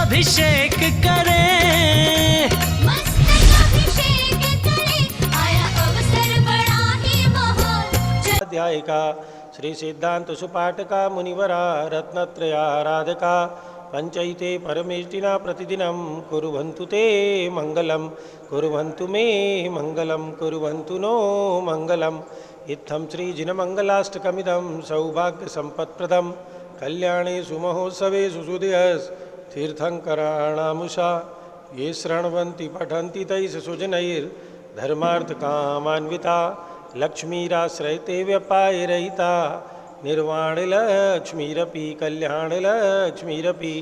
अभिषेक करें, मस्तक अभिषेक करें, आया अवसर बड़ा ही महान। अध्याय का श्री सिद्धांत सुपाठका मुनिवरा रत्नत्रयाराधका पंचैते परमेष्टिना प्रतिदिनं कुर्वन्तु ते मंगलम, कुर्वन्तु मे मंगलम, कुर्वन्तु नो मंगलम। इत्थं श्रीजिनमङ्गलाष्टकमिदं सौभाग्यसम्पत्प्रदं कल्याणे सुमहोत्सवे सुसुदयस् तीर्थंकराणामुषा ये शृण्वन्ति पठन्ति तैः सुजनैर्धर्मार्थकामान्विता लक्ष्मीराश्रयते व्यपायरहिता निर्वाणलक्ष्मीरपि कल्याणलक्ष्मीरपि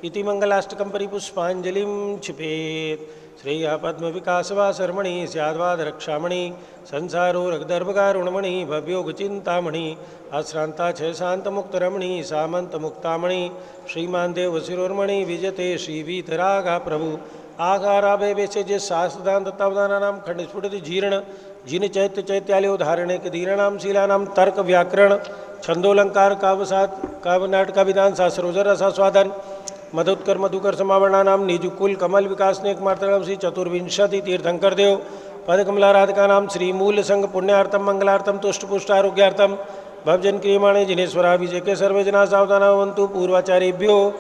इति मंगलाष्टकं परिपुष्पाञ्जलिं क्षिपेत्। श्रेया पद्मविकासवा शर्मणि स्याद्वादरक्षामणि संसारो रगदर्भगारुणमणि भव्योगचिन्तामणि आश्रान्ता छ शान्तमुक्तरमणि सामन्तमुक्तामणि श्रीमान देवशिरोर्मणि विजते श्रीवीतरागा प्रभु आगाराभे वेशे शास्त्रदान तत्वदानानां खंडस्फुटित जीर्ण जिन चैत्य चैत्यालयोदाहरणे के धीराणाम शीलानाम तर्क व्याकरण छंदोलंकार काव्यसात काव्यनाटका विधान शास्त्रोजर रसास्वादन मधुत्कर मधुकर समावर्णानाम निजुकुल कमल विकास ने एकमात्र श्री चतुर्विंशति तीर्थंकर देव पदकमलाराधका नाम श्री मूल संघ पुण्यार्थम मंगलार्थम तुष्ट पुष्ट आरोग्यार्थम भवजन क्रियमाणे जिनेश्वरा विजय के सर्वे जना सावधाना भवन्तु। पूर्वाचार्येभ्यो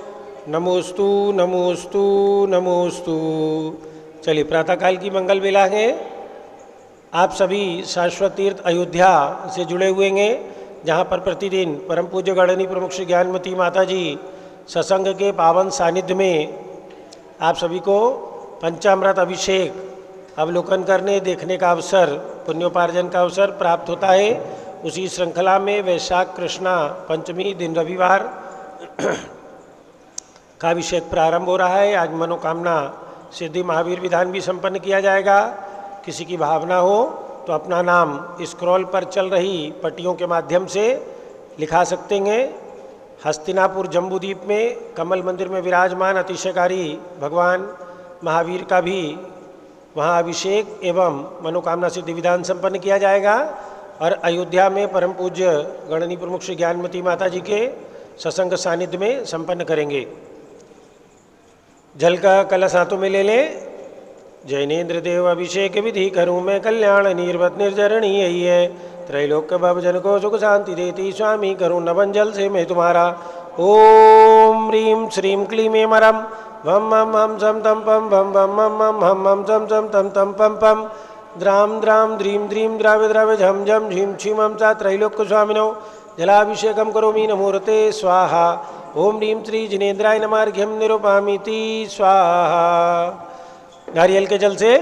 नमोस्तु नमोस्तु नमोस्तु। चलिए प्रातःकाल की मंगल बेला है। आप सभी शाश्वत तीर्थ अयोध्या से जुड़े हुए हैं, जहाँ पर प्रतिदिन परम पूज्य गणनी प्रमुख श्री ज्ञानमती माता जी सत्संग के पावन सानिध्य में आप सभी को पंचामृत अभिषेक अवलोकन करने देखने का अवसर, पुण्योपार्जन का अवसर प्राप्त होता है। उसी श्रृंखला में वैशाख कृष्णा पंचमी दिन रविवार का अभिषेक प्रारंभ हो रहा है। आज मनोकामना सिद्धि महावीर विधान भी संपन्न किया जाएगा। किसी की भावना हो तो अपना नाम स्क्रॉल पर चल रही पट्टियों के माध्यम से लिखा सकते हैं। हस्तिनापुर जम्बूद्वीप में कमल मंदिर में विराजमान अतिशयकारी भगवान महावीर का भी वहाँ अभिषेक एवं मनोकामना सिद्धि विधान संपन्न किया जाएगा। और अयोध्या में परम पूज्य गणनी प्रमुख श्री ज्ञानमती माता जी के सत्संग सानिध्य में संपन्न करेंगे। जल का कलश हाथों में ले लें। जैनेन्द्र देव अभिषेक विधि करूँ मैं कल्याण निर्वत निर्जरणी यही है, त्रैलोक्य भवजन को सुख शांति देती स्वामी करूँ नवन जल से मैं तुम्हारा। ओम ह्रीं श्रीं क्लीं ऐं मरम वम मम हम सम तम पम भम भम मम मम हम हम सम सम तम तम पम पम द्राम द्राम द्रीं द्रीं द्राव्य द्राव्य झम झम झीम क्षीम हम चा त्रैलोक्य स्वामिनो जलाभिषेकम करोमि नमोरते स्वाहा। ओम ह्रीं श्री जिनेन्द्राय नमार्घ्यम निरूपामीति स्वाहा। नारियल के जल से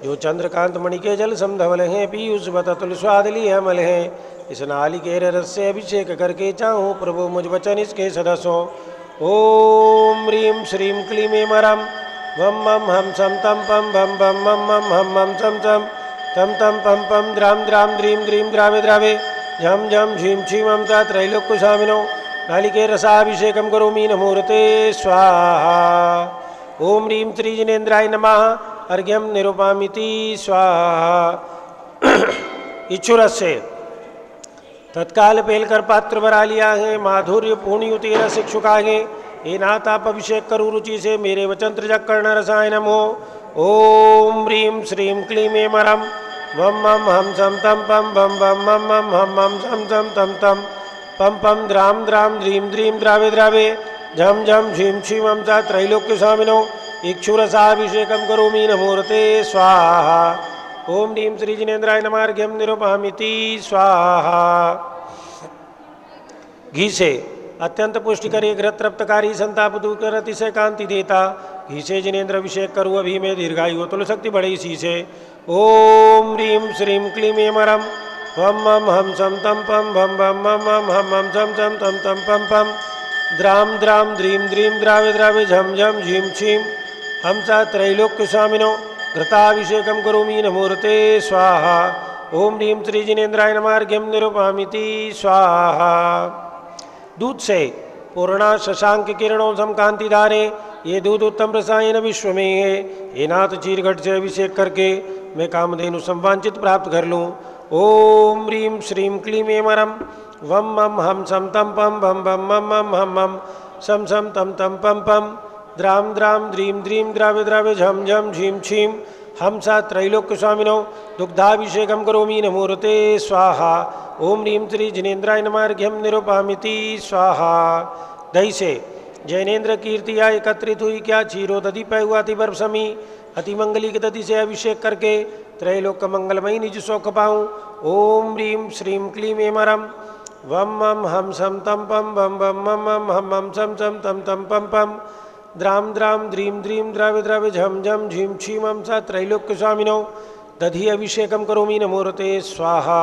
जो चंद्रकांत मणि के जल समधवल हैं, पीयूष बतुल स्वादली अमल हैं, इस नालिकेर रस से अभिषेक करके चाहूँ प्रभु मुझ वचन इसके सदस्यों। ओम ह्रीं श्रीं क्लीं ऐं मरम वम मम हम सम तम पम भम भम मम मम हम मम सम सम तम तम पम पम द्राम द्राम द्रीं द्रीं द्रावे द्रावे झम झम झीम क्षीम हम चा त्रैलोक्य स्वामिनो नालिकेर रसाभिषेकम करोमि नमोरते स्वाहा। ओम ह्रीं श्री जिनेन्द्राय नमः अर्घ्यम निरूपामीति स्वाहा। इच्छुरस से तत्काल पेलकर पात्र भरा लिया है, माधुर्य पूर्णयुति रस इच्छुका है। हे नाथ आप अभिषेक करो रुचि से मेरे वचन त्रिजक कर्ण रसाय नमो। ओम ह्रीं श्रीं क्लीं ऐं मरम वम मम हम सम तम पम भम भम मम मम हम मम सम सम तम तम पम पम द्राम द्राम द्रीं द्रीं द्रावे द्रावे झम झम झीम क्षीम हम चा त्रैलोक्य स्वामिनो इक्षुरसाभिषेकम करोमि नमोरते स्वाहा। ओम ह्रीं श्री जिनेन्द्राय नमार्घ्यम निरूपामीति स्वाहा। घी से अत्यंत पुष्टिकरी घृतरप्तकारी संताप दूर कर अतिशय कांति देता, घी से जिनेन्द्र अभिषेक करूँ अभी में दीर्घायु तुल शक्ति बढ़े इसी से। ओम ह्रीं श्रीं क्लीं ऐं मरम वम मम हम सम तम पम भम भम मम मम हम हम सम सम तम तम पम पम द्राम द्राम द्रीं द्रीं द्रावे द्रावे झम झम झीम क्षीम हम चा त्रैलोक्य स्वामिनो घृताभिषेकम करोमि नमोरते स्वाहा। ओम ह्रीं श्री जिनेन्द्राय नमार्घ्यम निरूपामीति स्वाहा। दूध से पूर्णा शशांक किरणों समकांति धारे ये दूध उत्तम रसायन विश्व में है। हे नाथ चीरघट से अभिषेक करके मैं कामधेनु संवांचित प्राप्त कर लूँ। ओम ह्रीं श्रीं क्लीं ऐं मरम वम मम हम सम तम पम भम भम मम मम हम मम सम सम तम तम पम पम द्रां द्रां द्रीं द्रीं द्राव्य द्राव्य झं झं झीं छीं हंसा त्रैलोक्य स्वामिनो दुग्धाभिषेकं करोमि नमोरते स्वाहा। ओम ह्रीं श्री जिनेन्द्राय नमः अर्घ्यं निरूपामिति स्वाहा। दही से जैनेन्द्र कीर्तिया एकत्रित हुई क्या चीरो दधि पै हुआ अति बर्फ समी अति मंगली की दधि से अभिषेक करके त्रैलोक मंगलमयी निज शोक पाऊँ। ओम ह्रीं श्रीं क्लीं एमरम वम मम हम सम तम पम बम बम मम मम हम मम सम सम तम तम पम पम द्रां द्रां द्रीं द्रीं द्राव्य द्राव्य झं झं झीं छीं हंसा त्रैलोक्य स्वामिनो दधि अभिषेकं करोमि नमोरते स्वाहा।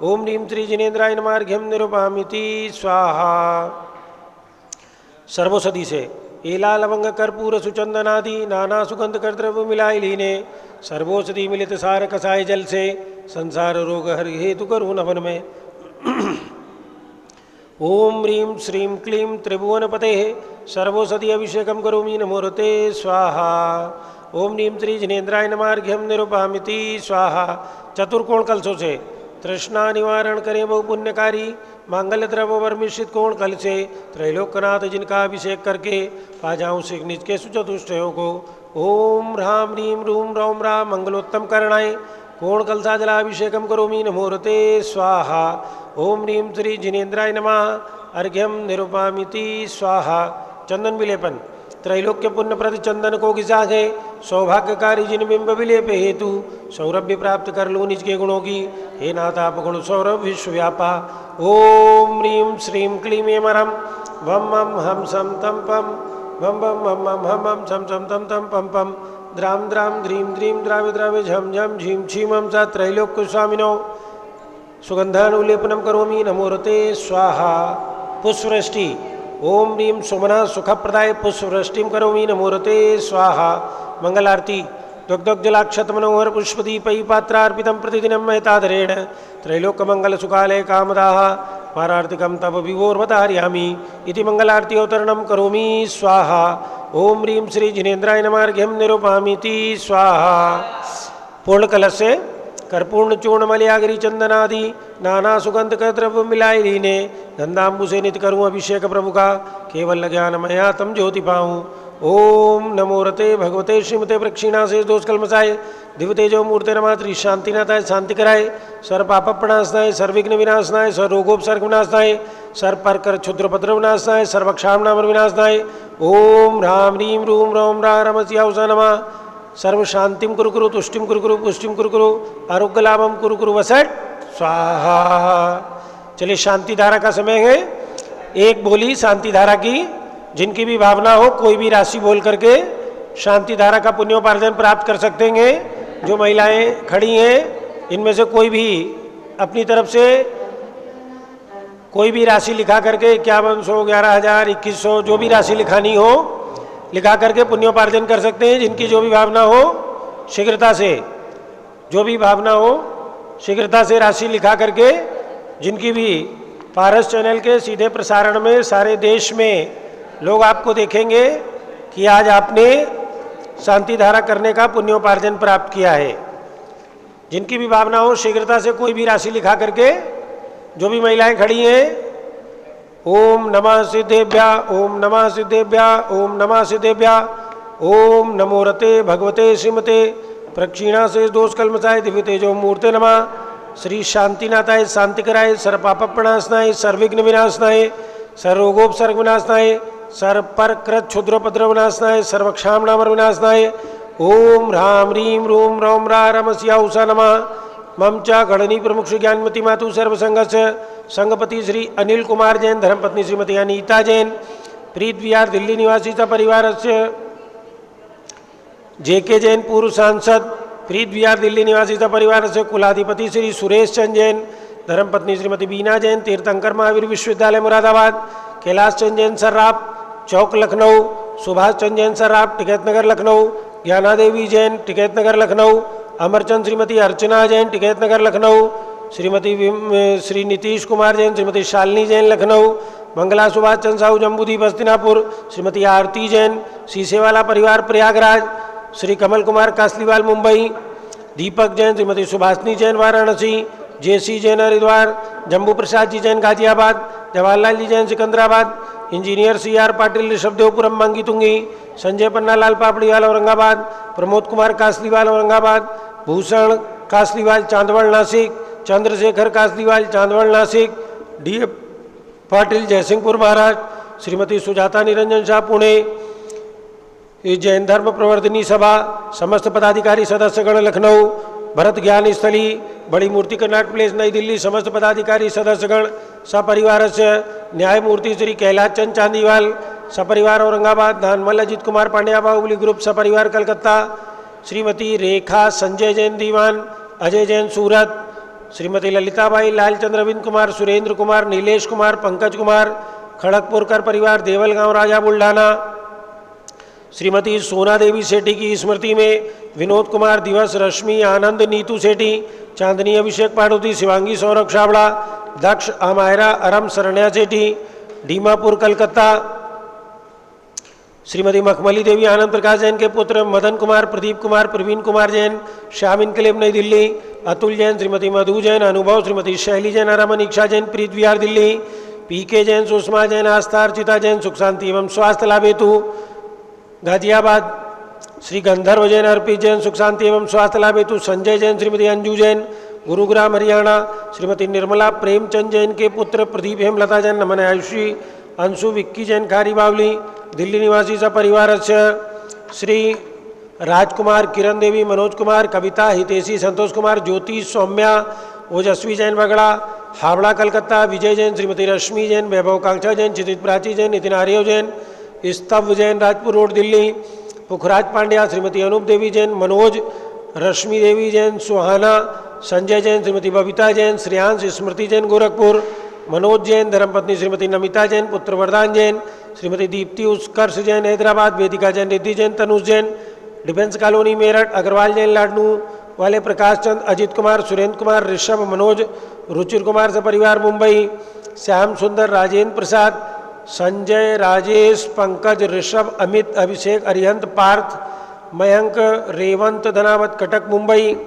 ओम ह्रीं श्री जिनेन्द्राय नमः अर्घ्यं निरूपामिति स्वाहा। सर्वोषधि से एला लवंग कर्पूर सुचंदनादि नाना सुगंध कर द्रव्य मिलाई लीने सर्वोषधि मिलित सार कसाय जल से संसार रोग हर हेतु करूँ नमन में। ओम ह्रीं श्रीं क्लीं त्रिभुवनपते सर्वोषधि अभिषेकं करोमि नमोरते स्वाहा। ओम ह्रीं श्री जिनेन्द्राय नमः अर्घ्यं निरूपामिति स्वाहा। चतुर्कोण कलशों से तृष्णा निवारण करें बहु पुण्यकारी मांगल्य द्रव्य वर्मिश्रित कोण कल से त्रैलोकनाथ जिनका अभिषेक करके पा जाऊँ सिख निज के सुचतुष्टयों को। ओम ह्रां ह्रीं रूं रौं ह्रां मंगलोत्तम करणाय कोण कलसा जलाभिषेकं करोमि नमोरते स्वाहा। ओम ह्रीं श्री जिनेन्द्राय नमः अर्घ्यं निरूपामिति स्वाहा। चंदन विलेपन त्रैलोक्य पुण्य प्रति चंदन को घिसा है सौभाग्यकारी जिन बिंब विलेप हेतु सौरभ्य प्राप्त कर लूँ निज के गुणों की हे नाथाप गुण सौरभ विश्वव्यापा। ओम ह्रीं श्रीं क्लीं एमरम वम मम हम सम तम पम बम बम मम मम हम हम सम सम तम तम पम पम द्रां द्रां द्रीं द्रीं द्राव्य द्राव्य झं झं झीं छीं हंसा त्रैलोक्य स्वामिनो सुगंधानुलेपनम करोमि नमोरते स्वाहा। पुष्पवृष्टि ओम ह्रीं सुमना सुखप्रदाय पुष्पवृष्टिं करोमि नमोरते स्वाहा। मंगल आरती दुग्धोग जलाक्षत मनोहर पुष्पदीपै पात्रार्पितं प्रतिदिनं महतादरेण त्रैलोक्यमंगल सुखालय कामदाः पारार्तिकं तव विभोर्वतारयामि इति मंगलारती अवतरणं करोमि स्वाहा। ओम ह्रीं श्री जिनेन्द्राय नमः अर्घ्यं निरूपामिति स्वाहा। पूर्ण कलश से कर्पूर्ण चूर्ण मलयागिरी चंदनादि नाना सुगंध का द्रव्य मिलाई लीने गंधाम्बु से नित करूँ अभिषेक प्रभु का केवल ज्ञानमया तम ज्योति पाऊँ। ओम नमोरते भगवते श्रीमते प्रक्षिणा से दोष कलमसाय दिव्य तेजो मूर्ते नमात्रि शांतिनाथाय शांति कराय सर पाप प्रणाशनाय सर्विघ्न विनाशनाय सर रोगोपसर्ग विनाशनाय सर परकर क्षुद्रपद्र विनाशनाय सर्वक्षामनाम विनाशनाय। ओम ह्रां ह्रीं रूं रौं ह्रां रमस्याउषा नमः सर्व शांतिम कुरु कुरु तुष्टिम कुरु कुरु पुष्टिम कुरु कुरु आरोग्य लाभम कुरु कुरु वसट स्वाहा। चलिए शांति धारा का समय है। एक बोली शांति धारा की जिनकी भी भावना हो कोई भी राशि बोल करके शांति धारा का पुण्योपार्जन प्राप्त कर सकते हैं। जो महिलाएं खड़ी हैं इनमें से कोई भी अपनी तरफ से कोई भी राशि लिखा करके 5100 11,000 2100 जो भी राशि लिखानी हो लिखा करके पुण्योपार्जन कर सकते हैं। जिनकी जो भी भावना हो शीघ्रता से जो भी भावना हो शीघ्रता से राशि लिखा करके जिनकी भी पारस चैनल के सीधे प्रसारण में सारे देश में लोग आपको देखेंगे कि आज आपने शांति धारा करने का पुण्योपार्जन प्राप्त किया है। जिनकी भी भावना हो शीघ्रता से कोई भी राशि लिखा करके जो भी महिलाएं खड़ी हैं ओम नमः सिद्धेभ्या ओम नमः सिद्धेभ्या ओम नमः सिद्धेभ्या ओम नमोरते भगवते श्रीमते प्रक्षिणा से दोष कलमसाय दिव्य तेजो मूर्ते नमः श्री शांतिनाथाय शांति कराय सर पाप प्रणाशनाय सर्विघ्न विनाशनाय सर्वरोगोपसर्ग विनाशनाय सर पर कृत क्षुद्रोपद्र विनाशनाय सर्वक्षामनाम विनाशनाय। ओम ह्रां ह्रीं रूं रौं ह्रां रमस्याउषा नमः मम च गणनी प्रमुख श्री ज्ञानमती मातु सर्वसंघर्ष संघपति श्री अनिल कुमार जैन धर्मपत्नी श्रीमती अनीता जैन प्रीत विहार दिल्ली निवासी परिवार से जेके जैन पूर्व सांसद प्रीत विहार दिल्ली निवासी परिवार से कुलाधिपति श्री सुरेश चंद जैन धर्मपत्नी श्रीमती बीना जैन तीर्थंकर महावीर विश्वविद्यालय मुरादाबाद कैलाश चंद जैन सर्राफ चौक लखनऊ सुभाष चंद जैन सर्राफ टिकैत नगर लखनऊ ज्ञाना देवी जैन टिकैत नगर लखनऊ अमरचंद श्रीमती अर्चना जैन टिकैत नगर लखनऊ श्रीमती श्री नीतीश कुमार जैन श्रीमती शालिनी जैन लखनऊ मंगला सुभाष चंद साहू जम्बूद्वीप हस्तिनापुर श्रीमती आरती जैन सीसेवाला परिवार Prayagraj Shri Kamal Kumar Kasliwal Mumbai Deepak Jain Shrimati Subhashni Jain Varanasi J C Jain Haridwar, Jambu Prasad ji Jain Ghaziabad, Jawaharlal ji Jain Secunderabad, engineer CR Patil Rishabhdevpuram Mangitungi, Sanjay Pannalal Papdiwal Aurangabad, Pramod Kumar Kasliwal Aurangabad, Bhushan Kasliwal Chandwad Nashik, Chandrashekhar Kasliwal Chandwad Nashik, DF Patil Jaysingpur Maharashtra, Shrimati Sujata Niranjan Shah Pune. ये जैन धर्म प्रवर्तनी सभा समस्त पदाधिकारी सदस्यगण लखनऊ, भरत ज्ञान स्थली बड़ी मूर्ति कर्नाट प्लेस नई दिल्ली समस्त पदाधिकारी सदस्यगण सपरिवार से, न्यायमूर्ति श्री कैलाश चंद चांदीवाल सपरिवार औरंगाबाद, धानमल अजित कुमार पांड्या बाहुबली ग्रुप सपरिवार कलकत्ता, श्रीमती रेखा संजय जैन दीवान, अजय जैन सूरत, श्रीमती ललिताबाई लालचंद्र अरविंद कुमार, सुरेंद्र कुमार, नीलेश कुमार, पंकज कुमार खड़गपुरकर परिवार देवलगांव राजा बुल्ढाना, श्रीमती सोना देवी सेठी की स्मृति में विनोद कुमार दिवस, रश्मि आनंद, नीतू सेठी, चांदनी अभिषेक पाड़ोती, शिवांगी सौरभ छाबड़ा, दक्ष अमायरा अरम शरण्या सेठी डीमापुर कलकत्ता, श्रीमती मखमली देवी आनंद प्रकाश जैन के पुत्र, मदन कुमार, प्रदीप कुमार, प्रवीण कुमार जैन श्याम इनकलेब नई दिल्ली, अतुल जैन, श्रीमती मधु जैन, अनुभव, श्रीमती शैली जैन, रमन इच्छा जैन प्रीत विहार दिल्ली, PK जैन, सुषमा जैन, आस्था अर्चिता जैन सुख शांति एवं स्वास्थ्य लाभ हेतु गाजियाबाद, श्री गंधर्व जैन, अर्पित जैन सुख शांति एवं स्वास्थ्य लाभ हेतु, संजय जैन, श्रीमती अंजू जैन गुरुग्राम हरियाणा, श्रीमती निर्मला प्रेमचंद जैन के पुत्र प्रदीप हेमलता जैन नमन आयुषी, अंशु विक्की जैन खारी बावली दिल्ली निवासी सपरिवार से, श्री राजकुमार, किरण देवी, मनोज कुमार, कविता, हितेशी, संतोष कुमार, ज्योति, सौम्या, ओजस्वी जैन बगड़ा हावड़ा कलकत्ता, विजय जैन, श्रीमती रश्मि जैन, वैभव कांक्षा जैन, चितित प्राची जैन, नितिन आर्यव जैन, स्तव जैन राजपुर रोड दिल्ली, पुखराज पांड्या, श्रीमती अनूप देवी जैन, मनोज, रश्मि देवी जैन सुहाना, संजय जैन, श्रीमती बबीता जैन, श्रेयांश, स्मृति जैन गोरखपुर, मनोज जैन, धर्मपत्नी श्रीमती नमिता जैन, पुत्र वरदान जैन, श्रीमती दीप्ति उत्कर्ष जैन हैदराबाद, वेदिका जैन, रिद्धि जैन, तनुज जैन डिफेंस कॉलोनी मेरठ, अग्रवाल जैन लाडनू वाले, प्रकाश चंद, अजित कुमार, सुरेंद्र कुमार, ऋषभ, मनोज, रुचिर कुमार सपरिवार मुंबई, श्याम सुंदर, राजेंद्र प्रसाद, संजय, राजेश, पंकज, ऋषभ, अमित, अभिषेक, अरिहंत, पार्थ, मयंक, रेवंत, धनावत कटक मुंबई,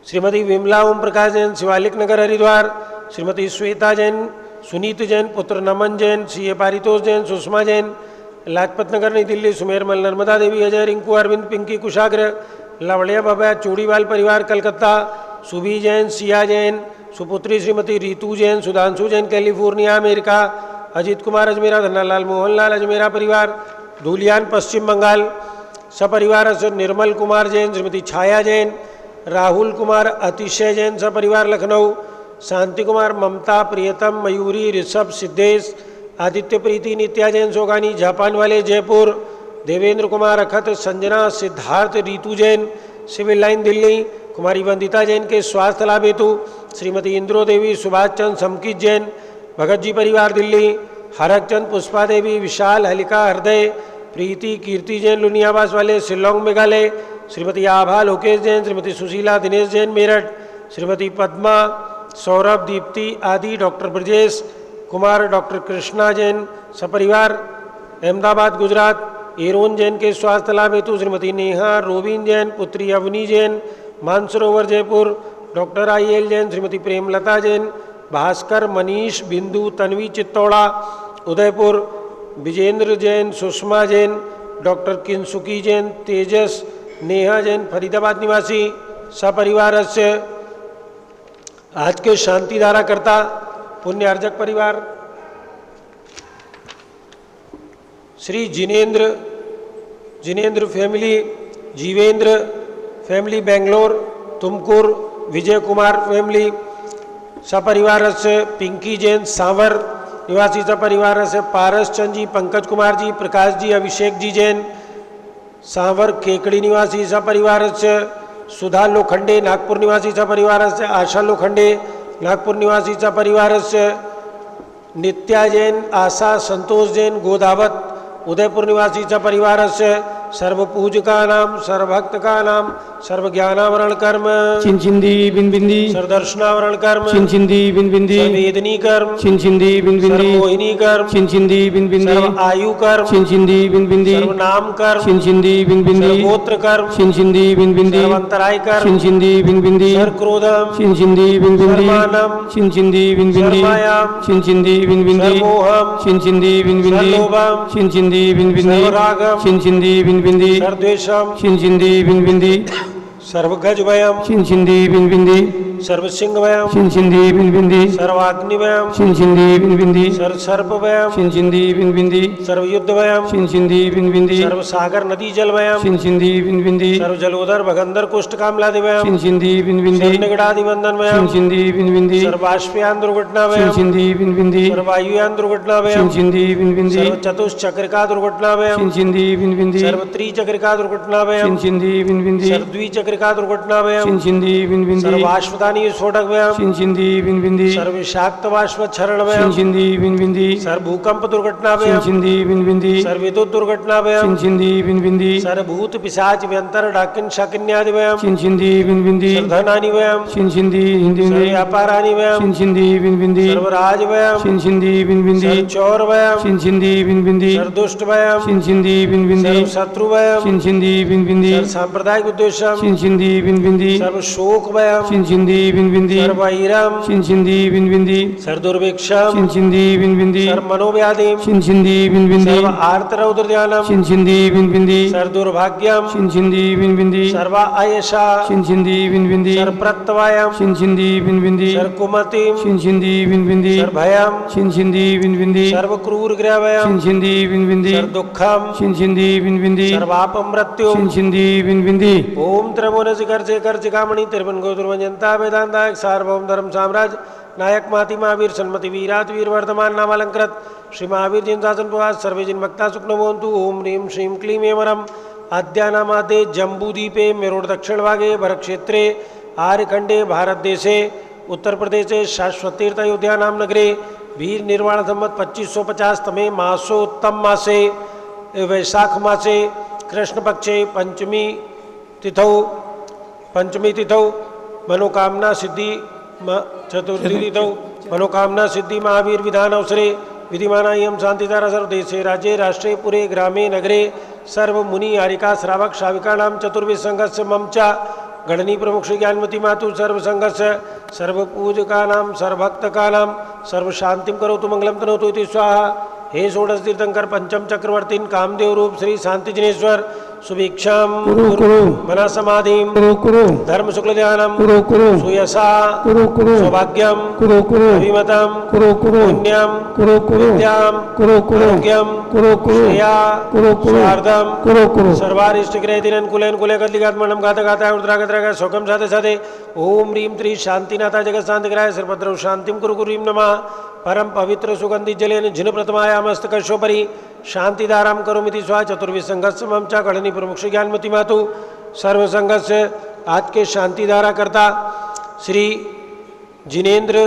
श्रीमती विमला ओम प्रकाश जैन शिवालिक नगर हरिद्वार, श्रीमती श्वेता जैन, सुनीत जैन, पुत्र नमन जैन, CA पारितोष जैन, सुषमा जैन लाजपत नगर नई दिल्ली, सुमेरमल, नर्मदा देवी, अजय, रिंकू, अरविंद, पिंकी कुशाग्र, लवड़िया बाबा चूड़ीवाल परिवार कलकत्ता, सुबी जैन, सिया जैन, सुपुत्री श्रीमती रीतू जैन, सुधांशु जैन कैलिफोर्निया अमेरिका, अजित कुमार अजमेरा, धन्नालाल मोहनलाल अजमेरा परिवार धूलियान पश्चिम बंगाल सपरिवार, निर्मल कुमार जैन, श्रीमती छाया जैन, राहुल कुमार, अतिशय जैन सपरिवार लखनऊ, शांति कुमार, ममता, प्रियतम, मयूरी, ऋषभ, सिद्धेश, आदित्य प्रीति, नित्या जैन सोगानी जापान वाले जयपुर, देवेंद्र कुमार, अखत, संजना, सिद्धार्थ, रीतू जैन सिविल लाइन दिल्ली, कुमारी वंदिता जैन के स्वास्थ्य लाभ हेतु, श्रीमती इंद्रो देवी, सुभाष चंद, समकित जैन भगत जी परिवार दिल्ली, हरक चंद, पुष्पा देवी, विशाल, हलिका, हृदय, प्रीति, कीर्ति जैन लुनियावास वाले शिलोंग मेघालय, श्रीमती आभा, लोकेश जैन, श्रीमती सुशीला, दिनेश जैन मेरठ, श्रीमती पद्मा, सौरभ, दीप्ति आदि, डॉक्टर ब्रजेश कुमार, डॉक्टर कृष्णा जैन सपरिवार अहमदाबाद गुजरात, एरोन जैन के स्वास्थ्य लाभ हेतु, श्रीमती नेहा, रोबिन जैन, पुत्री अवनी जैन, मानसरोवर जयपुर, डॉक्टर IL जैन, श्रीमती प्रेमलता जैन, भास्कर, मनीष, बिंदु, तन्वी चित्तौड़ा उदयपुर, विजेंद्र जैन, सुषमा जैन, डॉक्टर किंसुकी जैन, तेजस, नेहा जैन फरीदाबाद निवासी सपरिवार से। आज के शांति धारा करता पुण्य अर्जक परिवार Shri Jinendra family, Jeevendra family Bangalore Tumkur, Vijay Kumar family सपरिवार से, पिंकी जैन सांवर निवासी सपरिवार से, पारस चंद जी, पंकज कुमार जी, प्रकाश जी, अभिषेक जी जैन सांवर केकड़ी निवासी सपरिवार से, सुधा लोखंडे नागपुर निवासी सपरिवार से, आशा लोखंडे नागपुर निवासी सपरिवार से, नित्या जैन, आशा, संतोष जैन गोदावत उदयपुर निवासी सपरिवार से, सर्व पूजकानां सर्वभक्तकानां सर्वज्ञानावरण कर्म चिंचिंदी बिन बिंदी सर्वदर्शनावरण कर्म चिंचिंदी बिन बिंदी सर्ववेदनी कर्म चिंचिंदी बिन बिंदी सर्वमोहिनी कर्म चिंचिंदी बिन बिंदी सर्व आयु कर्म चिंचिंदी बिन बिंदी सर्वनाम कर्म चिंचिंदी बिन बिंदी सर्वगोत्र कर्म चिंचिंदी बिन बिंदी सर्वंतराय कर्म चिंचिंदी बिन बिंदी सर्वक्रोधम चिंचिंदी बिन बिंदी सर्वमानम चिंचिंदी बिन बिंदी सर्वमायाम चिंचिंदी बिन बिंदी सर्वमोहम चिंचिंदी बिन बिंदी सर्वलोभम चिंचिंदी बिन बिंदी सर्वरागम चिंचिंदी बिन बिंदी सर्वद्वेषम चिंचिंदी बिन बिंदी सर्वगजभयम चिंचिंदी बिन बिंदी सर्वसिंहभयम चिंचिंदी बिन बिंदी सर्वाग्निभयम चिंचिंदी बिन बिंदी सर्वसर्पभयम चिंचिंदी बिन बिंदी सर्वयुद्धभयम चिंचिंदी बिन बिंदी सर्वसागर नदी जलभयम चिंचिंदी बिन बिंदी सर्वजलोदर भगंदर कुष्ठकामलादिभयम चिंचिंदी बिन बिंदी सर्वनिगड़ादिबंधनभयम चिंचिंदी बिन बिंदी सर्वाश्वयान दुर्घटनाभयम चिंचिंदी बिन बिंदी सर्ववायुयान दुर्घटनाभयम चिंचिंदी बिन बिंदी सर्वचतुश्चक्रिका दुर्घटनाभयम चिंचिंदी बिन बिंदी सर्वत्रिचक्रिका दुर्घटनाभयम चिंचिंदी बिन बिंदी सर्वद्विचक्रिका दुर्घटनाभयम चिंचिंदी बिन बिंदी सर्वाश्वदानी स्फोटकभयम चिंचिंदी बिन बिंदी सर्वविषाक्तवाश्वच्छरणभयम चिंचिंदी बिन बिंदी सर्वभूकंप दुर्घटनाभयम चिंचिंदी बिन बिंदी सर्वविद्युत दुर्घटनाभयम चिंचिंदी बिन बिंदी सर्वभूत पिशाच व्यंतर डाकिन शाकिन्यादिभयम चिंचिंदी बिन बिंदी सर्वधनानिभयम चिंचिंदी हिंदी सर्वव्यापारानिभयम चिंचिंदी बिन बिंदी सर्वराजभयम चिंचिंदी बिन बिंदी सर्वचौरभयम चिंचिंदी बिन बिंदी सर्वदुष्टभयम चिंचिंदी बिन बिंदी सर्वशत्रुभयम चिंचिंदी बिन बिंदी सर्वसांप्रदायिक विद्वेषम चिंचिंदी बिन बिंदी सर्वशोकभयम चिंचिंदी बिन बिंदी सर्ववैरम चिंचिंदी बिन बिंदी सर्वदुर्भिक्षम चिंचिंदी बिन बिंदी सर्वमनोव्याधिम चिंचिंदी बिन बिंदी सर्व आर्तरौद्रध्यानम चिंचिंदी बिन बिंदी सर्वदुर्भाग्यम चिंचिंदी बिन बिंदी सर्वायशा चिंचिंदी बिन बिंदी सर्वप्रत्यवायम चिंचिंदी बिन बिंदी सर्वकुमतिम चिंचिंदी बिन बिंदी सर्वभयम चिंचिंदी बिन बिंदी सर्वक्रूरग्रहभयम चिंचिंदी बिन बिंदी सर्वदुःखम चिंचिंदी बिन बिंदी सर्वापमृत्यु चिंचिंदी बिन बिंदी ओम त्रिभुवन शिखर शेखर चिकामणि त्रिभुवन गोतुर्वंजनता वेदांतायक सार्वभौम धर्म साम्राज्य नायक माति महावीर सन्मति वीरात वीर वर्धमान नामालंकृत श्री महावीर जिन शासन प्रवास सर्वे जिन भक्ता सुखनमोन्तु ओम ह्रीं श्रीं क्लीं एमरम आद्यानामादे जम्बूदीपे मेरोड दक्षिण भागे भरत क्षेत्रे आर्यखंडे भारत देशे उत्तर प्रदेशे शाश्वत तीर्थ अयोध्या नाम नगरे वीर निर्वाण संवत 2550 तमे मासोत्तम मासे वैशाख मासे कृष्ण पक्षे पंचमी तिथौ मनोकामना सिद्धि चतुर्थी तिथौ मनोकामना सिद्धि महावीर विधान अवसरे विधिमानायम शांतिधारा सर्वदेशे राज्ये राष्ट्रे पुरे ग्रामे नगरे सर्व मुनि आरिका श्रावक श्राविकाणां चतुर्विध संघस्य मम च गणनी प्रमुख श्री ज्ञानमती मातु सर्व संघस्य सर्व पूजकानां सर्वभक्तकानां सर्व शांतिं करोतु मंगलम तनोतु इति स्वाहा। हे षोडश तीर्थंकर पंचम चक्रवर्तीन कामदेव रूप श्री शांति जिनेश्वर सुभिक्षाम मना समाधिम धर्म शुक्ल ध्यानम सुयसा सौभाग्यम अभिमतम पुण्यम विद्याम आरोग्यम श्रेया स्वार्धम सर्वारिष्ट ग्रहदिन कुलेन कुले गद्लिगात्मनम घातघाता उद्रागद्राग शोकम साधे साधे ओम ह्रीं त्रि शांतिनाथा जगत शांतिग्राय सर्वत्र शांतिम कुरु कुरुं नमः परम पवित्र सुगंधि जलेन जिन प्रथमायामस्तकशोपरि शांतिधारां करोमिति स्वा चतुर्विध संघस्य मम च गणनी प्रमुख श्री ज्ञानमती मातु सर्व संघस्य आज के शांतिधारा करता Shri Jinendra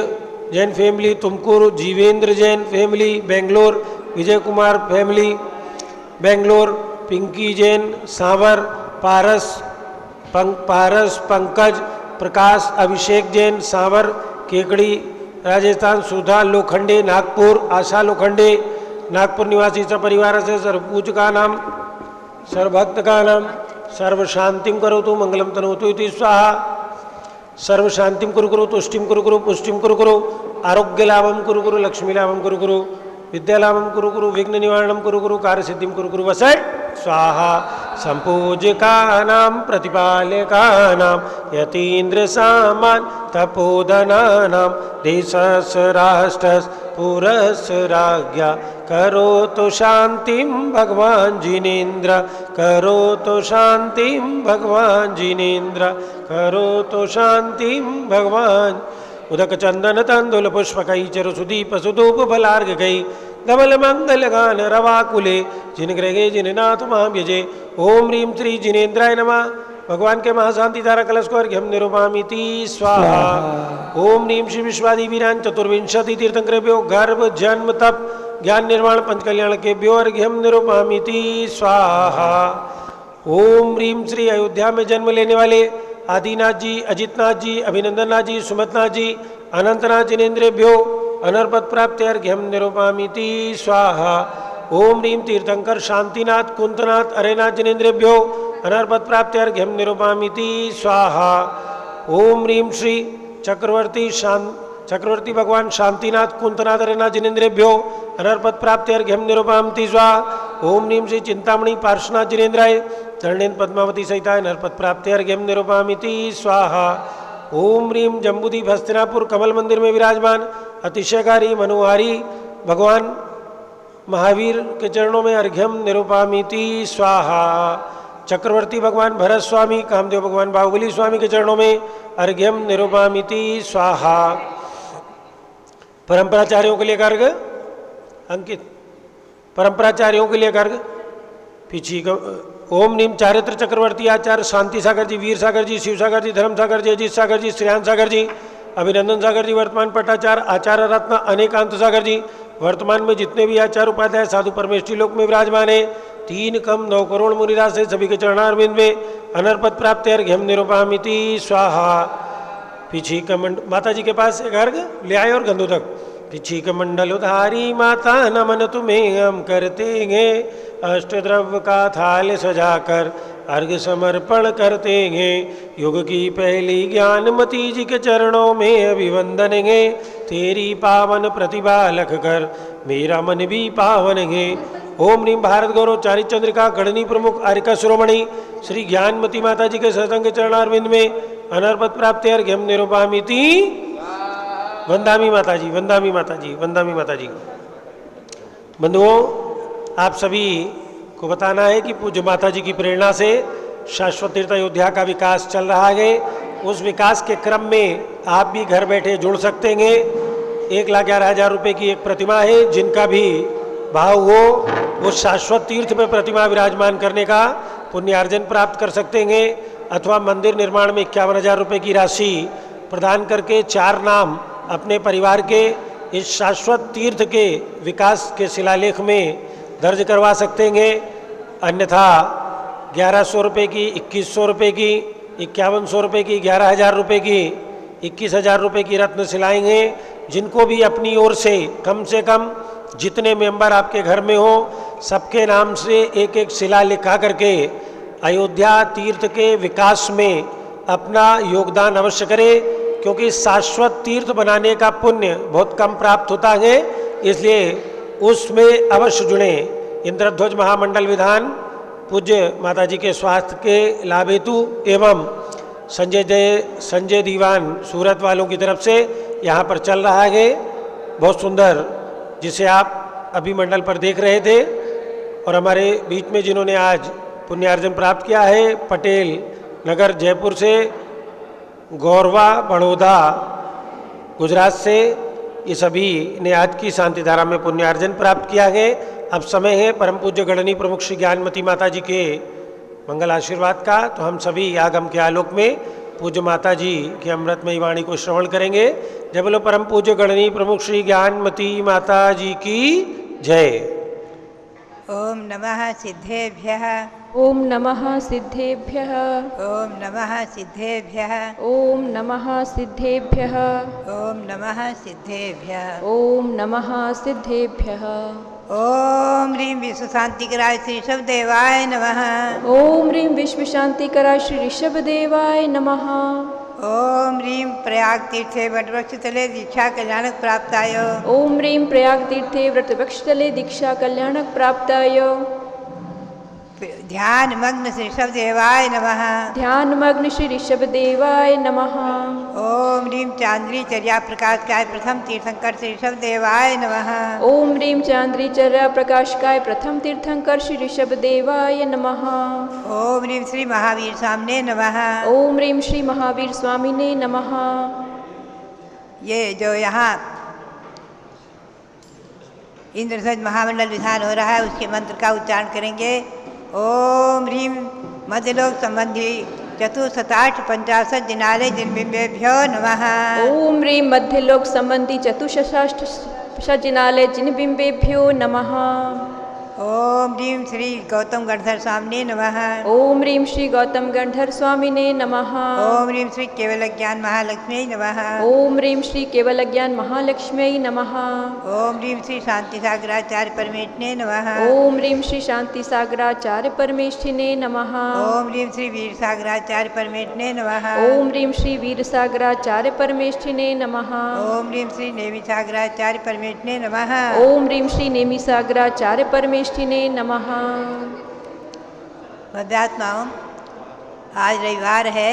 Jain family Tumkur, Jeevendra Jain family Bangalore, Vijay Kumar family Bangalore, Pinky Jain सांवर, पारस पंकज प्रकाश अभिषेक जैन सांवर केकड़ी राजस्थान, सुधा लोखंडे नागपुर, आशा लोखंडे नागपुर निवासीचा परिवार से सर्वपूजकानां सर्वभक्तकानां सर्वशांतिं करोतु मंगलम तनोतु इति स्वाहा। सर्वशांतिं कुरु कुरु तुष्टिं कुरु कुरु पुष्टिं कुरु कुरु आरोग्य लाभं कुरु कुरु लक्ष्मी लाभं कुरु कुरु विद्यालाभं कुरु कुरु विघ्न निवारणं कुरु कुरु कार्यसिद्धिं कुरु कुरु वसै स्वाहा। संपूजकानां प्रतिपालकानां यतीन्द्र सामान् तपोधनानां देशस्य राष्ट्रस्य पुरस्य राज्ञा करोतु शांतिं भगवान् जिनेन्द्र करोतु शांतिं भगवान् जिनेन्द्र करोतु शांतिं भगवान्। उदक चंदन तंदुल पुष्पकै चरु सुदीप सुधूप फलार्घ्यकै धवल मंगल गान रवाकुले जिन ग्रहे जिननाथ महाव्यजे ओम ह्रीं श्री जिनेन्द्राय नमः। भगवान के महाशांति धारा कलश को अर्घ्यम निरूपामिति स्वाहा। ओम ह्रीं श्री विश्वादिवीरान चतुर्विंशति तीर्थंकरेभ्यो गर्भ जन्म तप ज्ञान निर्माण पंच कल्याण केभ्यो अर्घ्यम निरूपामिति स्वाहा। ओम ह्रीम श्री अयोध्या में जन्म लेने वाले आदिनाथ जी, अजितनाथ जी, अभिनंदननाथ जी, सुमतनाथ जी, अनंतनाथ जिनेन्द्रेभ्यो अनर्पत प्राप्त अर्घ्यम निरूपामिति स्वाहा। ओम ह्रीम तीर्थंकर शांतिनाथ कुंतनाथ अरेनाथ जिनेन्द्रेभ्यो अनर्पत प्राप्त अर्घ्यम निरूपामिति स्वाहा। ओम ह्रीम श्री चक्रवर्ती भगवान शांतिनाथ कुंतनाथ अरेनाथ जिनेन्द्रेभ्यो अनर्पत प्राप्त अर्घ्यम निरूपामिति स्वाहा। ओम ह्रीम श्री चिंतामणि पार्श्वनाथ जिनेन्द्राय धरणेन्द्र पद्मावती सहिताय नरपत प्राप्त अर्घ्यम निरूपामिति स्वाहा। ओम ह्रीम जम्बूदीप हस्तिनापुर कमल मंदिर में विराजमान अतिशयकारी मनोहारी भगवान महावीर के चरणों में अर्घ्यम निरूपामिति स्वाहा। चक्रवर्ती भगवान भरत स्वामी कामदेव भगवान बाहुबली स्वामी के चरणों में अर्घ्यम निरूपामिति स्वाहा। परंपराचार्यों के लिए गर्ग अंकित, परंपराचार्यों के लिए गर्ग पीछी। ओम नीम चारित्र चक्रवर्ती आचार्य शांति सागर जी, वीर सागर जी, शिव सागर जी, धर्म सागर जी, अजीत सागर जी, श्रेयान सागर जी, अभिनंदन सागर जी, वर्तमान पट्टाचार्य आचार्य रत्न अनेकांत सागर जी, वर्तमान में जितने भी आचार्य उपाध्याय साधु परमेष्ठी लोक में विराजमान है 3 कम 9 करोड़ मुनिराज से सभी के चरणारविंद में अनर्पत प्राप्त अर्घ्यम निरूपामिति स्वाहा। पीछी कमंड माता जी के पास एक अर्घ ले आए और गंधोदक। पीछी कमंडल उधारी माता नमन तुम्हें हम करते हैं, अष्टद्रव्य का थाल सजाकर अर्घ समर्पण करते हैं। युग की पहली ज्ञानमती जी के चरणों में अभिवंदन है, तेरी पावन प्रतिभा लख कर मेरा मन भी पावन है। ओम नीम भारत गौरव चारित चंद्रिका गणनी प्रमुख आरिका शिरोमणि श्री ज्ञानमती माता जी के सत्संग चरणारविंद में अनर्पत प्राप्त अर्घ्यम निरूपामिति। वंदामी माता जी, वंदामी माता जी, वंदामी माता जी। बंधुओं, आप सभी को बताना है कि पूज्य माता जी की प्रेरणा से शाश्वत तीर्थ अयोध्या का विकास चल रहा है। उस विकास के क्रम में आप भी घर बैठे जुड़ सकते हैं। 1,11,000 रुपये की एक प्रतिमा है, जिनका भी भाव हो उस शाश्वत तीर्थ में प्रतिमा विराजमान करने का पुण्यार्जन प्राप्त कर सकते हैं, अथवा मंदिर निर्माण में 51,000 रुपये की राशि प्रदान करके 4 नाम अपने परिवार के इस शाश्वत तीर्थ के विकास के शिलालेख में दर्ज करवा सकते हैं। अन्यथा 1,100 रुपये की, 2,100 रुपये की, 5,100 रुपये की, 11,000 रुपये की, 21,000 रुपये की रत्न शिलाएँ हैं। जिनको भी अपनी ओर से कम जितने मेंबर आपके घर में हो सबके नाम से एक एक शिला लिखा करके अयोध्या तीर्थ के विकास में अपना योगदान अवश्य करें, क्योंकि शाश्वत तीर्थ बनाने का पुण्य बहुत कम प्राप्त होता है, इसलिए उसमें अवश्य जुड़ें। इंद्रध्वज महामंडल विधान पूज्य माता जी के स्वास्थ्य के लाभ हेतु एवं संजय दीवान सूरत वालों की तरफ से यहाँ पर चल रहा है, बहुत सुंदर, जिसे आप अभी मंडल पर देख रहे थे। और हमारे बीच में जिन्होंने आज पुण्यार्जन प्राप्त किया है, पटेल नगर जयपुर से, गौरवा बड़ौदा गुजरात से, ये सभी ने आज की शांति धारा में पुण्यार्जन प्राप्त किया है। अब समय है परम पूज्य गणनी प्रमुख श्री ज्ञानमती माता जी के मंगल आशीर्वाद का। तो हम सभी आगम के आलोक में पूज्य माता जी की अमृतमयी वाणी को श्रवण करेंगे। जय बोलो परम पूज्य गणनी प्रमुख श्री ज्ञानमती माता जी की जय। ओम नमः सिद्धेभ्यः। ओम नमः सिद्धेभ्यः। ओम नमः सिद्धेभ्यः। ओम नमः सिद्धेभ्यः। ओम नमः सिद्धेभ्यः। ओम नमः सिद्धेभ्यः। ओम ह्रीं विश्व शांतिकराय श्री ऋषभदेवाय नमः। ओम ह्रीं विश्व शांतिकराय श्री ऋषभदेवाय नमः। ओम ह्रीं प्रयाग तीर्थे वटवृक्ष तले दीक्षा कल्याणक प्राप्ताय। ओम ह्रीं प्रयाग तीर्थे वटवृक्ष तले दीक्षा कल्याणक प्राप्ताय। ध्यान मग्न श्री ऋषभदेवाय नमः। ध्यान मग्न श्री ऋषभदेवाय नमः। ओम ह्रीं चांद्री चर्या प्रकाशकाय प्रथम तीर्थंकर श्री ऋषभदेवाय नमः। ओम ह्रीं चांद्री चर्या प्रकाशकाय प्रथम तीर्थंकर श्री ऋषभदेवाय नमः। ओम ह्रीं श्री महावीर स्वामिने नमः। ओम ह्रीं श्री महावीर स्वामिने नमः। ये जो यहाँ इंद्रध्वज महामंडल विधान हो रहा है, उसके मंत्र का उच्चारण करेंगे। ओम ह्रीं मध्यलोक संबंधी चतुशताष्ट पंचाशत जिनालय जिनबिंबेभ्यो नमः। ओम ह्रीं मध्यलोक संबंधी चतुष्षष्ठ जिनालय जिनबिंबेभ्यो नमः। ओम ह्रीं श्री गौतम गणधर स्वामिने नमः। ओम ह्रीं श्री गौतम गणधर स्वामिने नमः। ओम ह्रीं श्री केवल ज्ञान महालक्ष्मी नमः। ओम ह्रीं श्री केवल ज्ञान महालक्ष्म्यै नमः। ओम ह्रीं श्री शांति सागराचार्य परमेष्ठिने नमः। ओम ह्रीं श्री शांति सागराचार्य परमेष्ठिने नमः। ओम ह्रीं श्री वीर सागराचार्य परमेष्ठिने नमः। ओम ह्रीं श्री वीर सागराचार्य परमेष्ठिने नमः। ओम ह्रीं श्री नेमि सागराचार्य परमेष्ठिने नमः। ओम ह्रीं श्री नेमि सागराचार्य परमेष्ठिने नमः। भव्यात्माओं, आज रविवार है।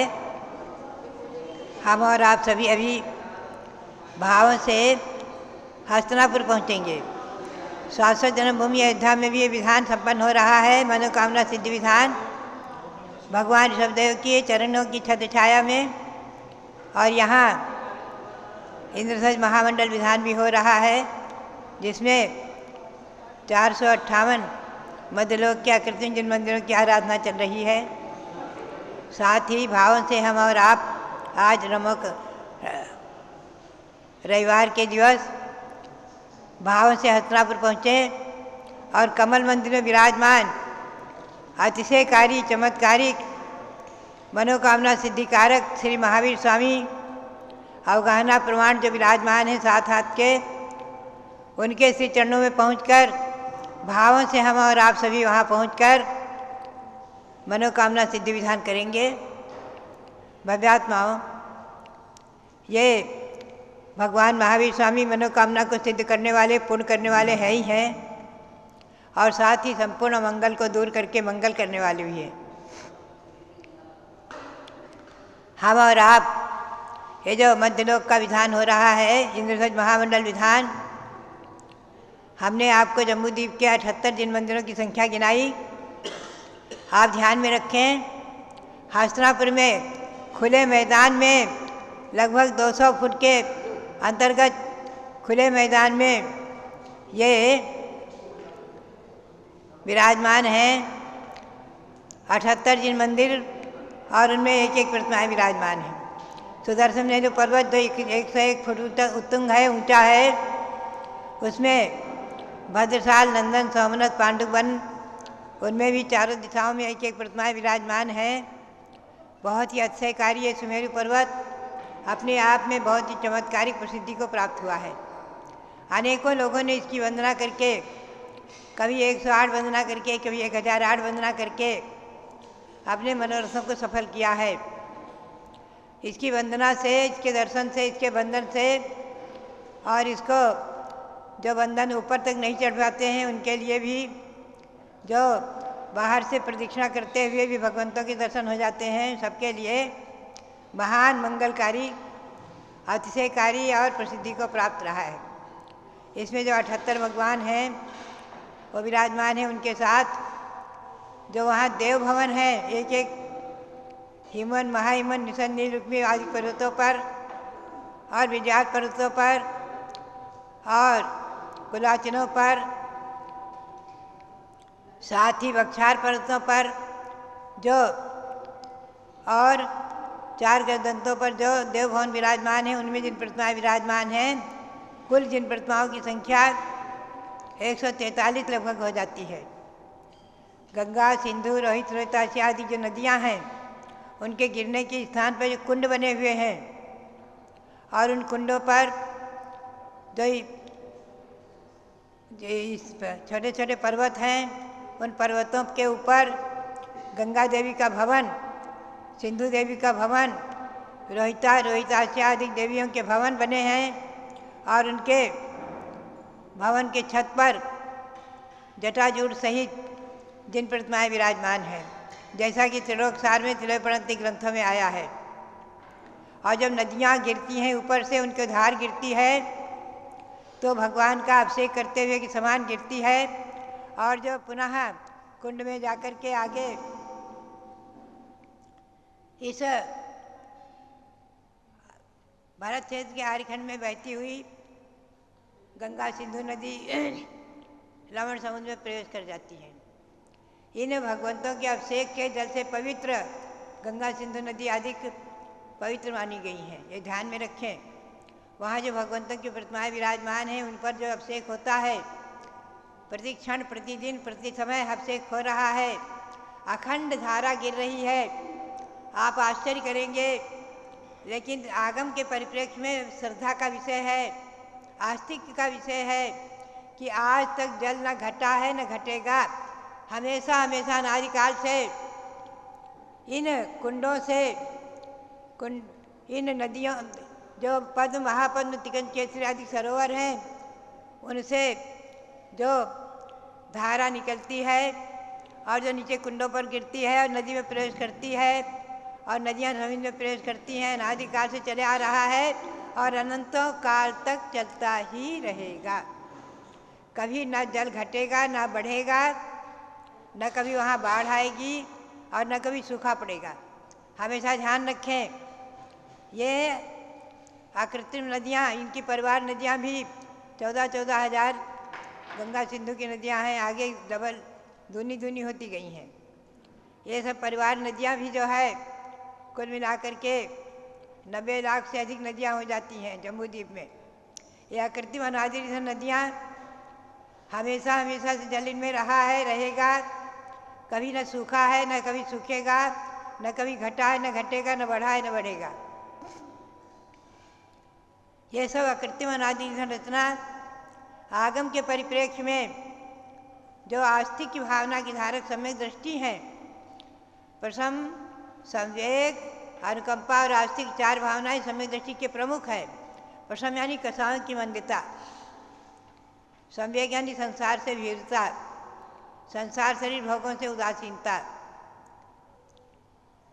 हम और आप सभी अभी भावों से हस्तिनापुर पहुंचेंगे। शाश्वत जन्मभूमि अयोध्या में भी ये विधान संपन्न हो रहा है, मनोकामना सिद्धि विधान, भगवान ऋषभदेव की चरणों की छत्र छाया में। और यहाँ इंद्रध्वज महामंडल विधान भी हो रहा है, जिसमें 458 मध्यलोक के अकृत्रिम जिन मंदिरों की आराधना चल रही है। साथ ही भावों से हम और आप आज रविवार के दिवस भावों से हस्तिनापुर पहुँचे और कमल मंदिर में विराजमान अतिशयकारी चमत्कारिक मनोकामना सिद्धिकारक श्री महावीर स्वामी अवगाहना प्रमाण जो विराजमान है 7 हाथ के, उनके श्री चरणों में पहुंचकर भावों से हम और आप सभी वहां पहुंचकर मनोकामना सिद्धि विधान करेंगे। भव्यात्माओं, ये भगवान महावीर स्वामी मनोकामना को सिद्ध करने वाले, पूर्ण करने वाले हैं ही हैं, और साथ ही संपूर्ण मंगल को दूर करके मंगल करने वाले भी हैं। हम और आप, ये जो मध्यलोक का विधान हो रहा है, इंद्रध्वज महामंडल विधान, हमने आपको जम्बूद्वीप के 78 जिन मंदिरों की संख्या गिनाई। आप ध्यान में रखें, हस्तिनापुर में खुले मैदान में लगभग 200 फुट के अंतर्गत खुले मैदान में ये विराजमान हैं 78 जिन मंदिर, और उनमें एक एक प्रतिमाएँ विराजमान हैं। सुदर्शन में जो पर्वत जो 101 फुट उत्तुंग है, ऊंचा है, उसमें भद्रशाल, नंदन, सोमनाथ, पांडुवन, उनमें भी चारों दिशाओं में एक एक प्रतिमाएँ विराजमान हैं। बहुत ही अतिशयकारी ये सुमेरु पर्वत अपने आप में बहुत ही चमत्कारिक प्रसिद्धि को प्राप्त हुआ है। अनेकों लोगों ने इसकी वंदना करके, कभी 108 वंदना करके, कभी 1008 वंदना करके अपने मनोरथों को सफल किया है। इसकी वंदना से, इसके दर्शन से, इसके बंधन से, और इसको जो बंधन ऊपर तक नहीं चढ़ पाते हैं उनके लिए भी, जो बाहर से प्रदक्षिणा करते हुए भी भगवंतों के दर्शन हो जाते हैं, सबके लिए महान मंगलकारी, अतिशयकारी और प्रसिद्धि को प्राप्त रहा है। इसमें जो 78 भगवान हैं वो विराजमान हैं। उनके साथ जो वहाँ देव भवन है, एक एक हिमन, महाहिमन, निशन, नील, रुक्मी आदि पर्वतों पर, और विजयात पर्वतों पर, और कुलाचनों पर, साथ ही बक्षार पर्वतों पर जो, और 4 गजदंतों पर जो देव भवन विराजमान है, उनमें जिन प्रतिमाएँ विराजमान हैं, कुल जिन प्रतिमाओं की संख्या 143 लगभग हो जाती है। गंगा, सिंधु, रोहित, रोहितासी आदि जो नदियाँ हैं, उनके गिरने के स्थान पर जो कुंड बने हुए हैं, और उन कुंडों पर जो छोटे छोटे पर्वत हैं, उन पर्वतों के ऊपर गंगा देवी का भवन, सिंधु देवी का भवन, रोहितासी आदि देवियों के भवन बने हैं, और उनके भवन के छत पर जटाजूट सहित जिन प्रतिमाएँ विराजमान हैं, जैसा कि त्रिलोकसार में त्रिलोकप्रणति ग्रंथों में आया है। और जब नदियाँ गिरती हैं ऊपर से, उनकी धार गिरती है तो भगवान का अभिषेक करते हुए के समान गिरती है, और जो पुनः कुंड में जाकर के आगे इस भारत क्षेत्र के आर्यखंड में बहती हुई गंगा सिंधु नदी लवण समुद्र में प्रवेश कर जाती है। इन भगवंतों के अभिषेक के जल से पवित्र गंगा सिंधु नदी आदि पवित्र मानी गई हैं। ये ध्यान में रखें। वहाँ जो भगवंतों की प्रतिमाएँ विराजमान हैं, उन पर जो अभिषेक होता है, प्रति क्षण प्रतिदिन प्रति समय अभिषेक हो रहा है, अखंड धारा गिर रही है। आप आश्चर्य करेंगे, लेकिन आगम के परिप्रेक्ष्य में श्रद्धा का विषय है, आस्तिक्य का विषय है कि आज तक जल न घटा है न घटेगा। हमेशा हमेशा अनादिकाल से इन कुंडों से इन नदियों, जो पद्म महापद्म तिकन केसरी आदि सरोवर हैं, उनसे जो धारा निकलती है और जो नीचे कुंडों पर गिरती है और नदी में प्रवेश करती है और नदियाँ जमीन में प्रवेश करती हैं, अनादिकाल से चले आ रहा है और अनंतों काल तक चलता ही रहेगा। कभी न जल घटेगा न बढ़ेगा, न कभी वहाँ बाढ़ आएगी और न कभी सूखा पड़ेगा। हमेशा ध्यान रखें, ये अकृत्रिम नदियाँ, इनकी परिवार नदियाँ भी 14-14 हजार गंगा सिंधु की नदियाँ हैं, आगे डबल दूनी होती गई हैं। ये सब परिवार नदियाँ भी जो है कुल मिलाकर के 90 लाख से अधिक नदियाँ हो जाती हैं जम्बूद्वीप में। ये अकृत्रिम अनादि नदियाँ हमेशा हमेशा से जल इनमें रहा है, रहेगा। कभी न सूखा है न कभी सूखेगा, न कभी घटा है न घटेगा, न बढ़ा है न बढ़ेगा। ये सब अकृत्रिम अनादि रचना आगम के परिप्रेक्ष्य में जो आस्तिक की भावना की धारक सम्यक दृष्टि है, प्रथम संवेग, अनुकंपा और आस्तिक 4 भावनाएं सम्यक दृष्टि के प्रमुख है। प्रथम यानी कसाओं की मंदता, संवेग यानी संसार से भीरता, संसार शरीर भोगों से उदासीनता,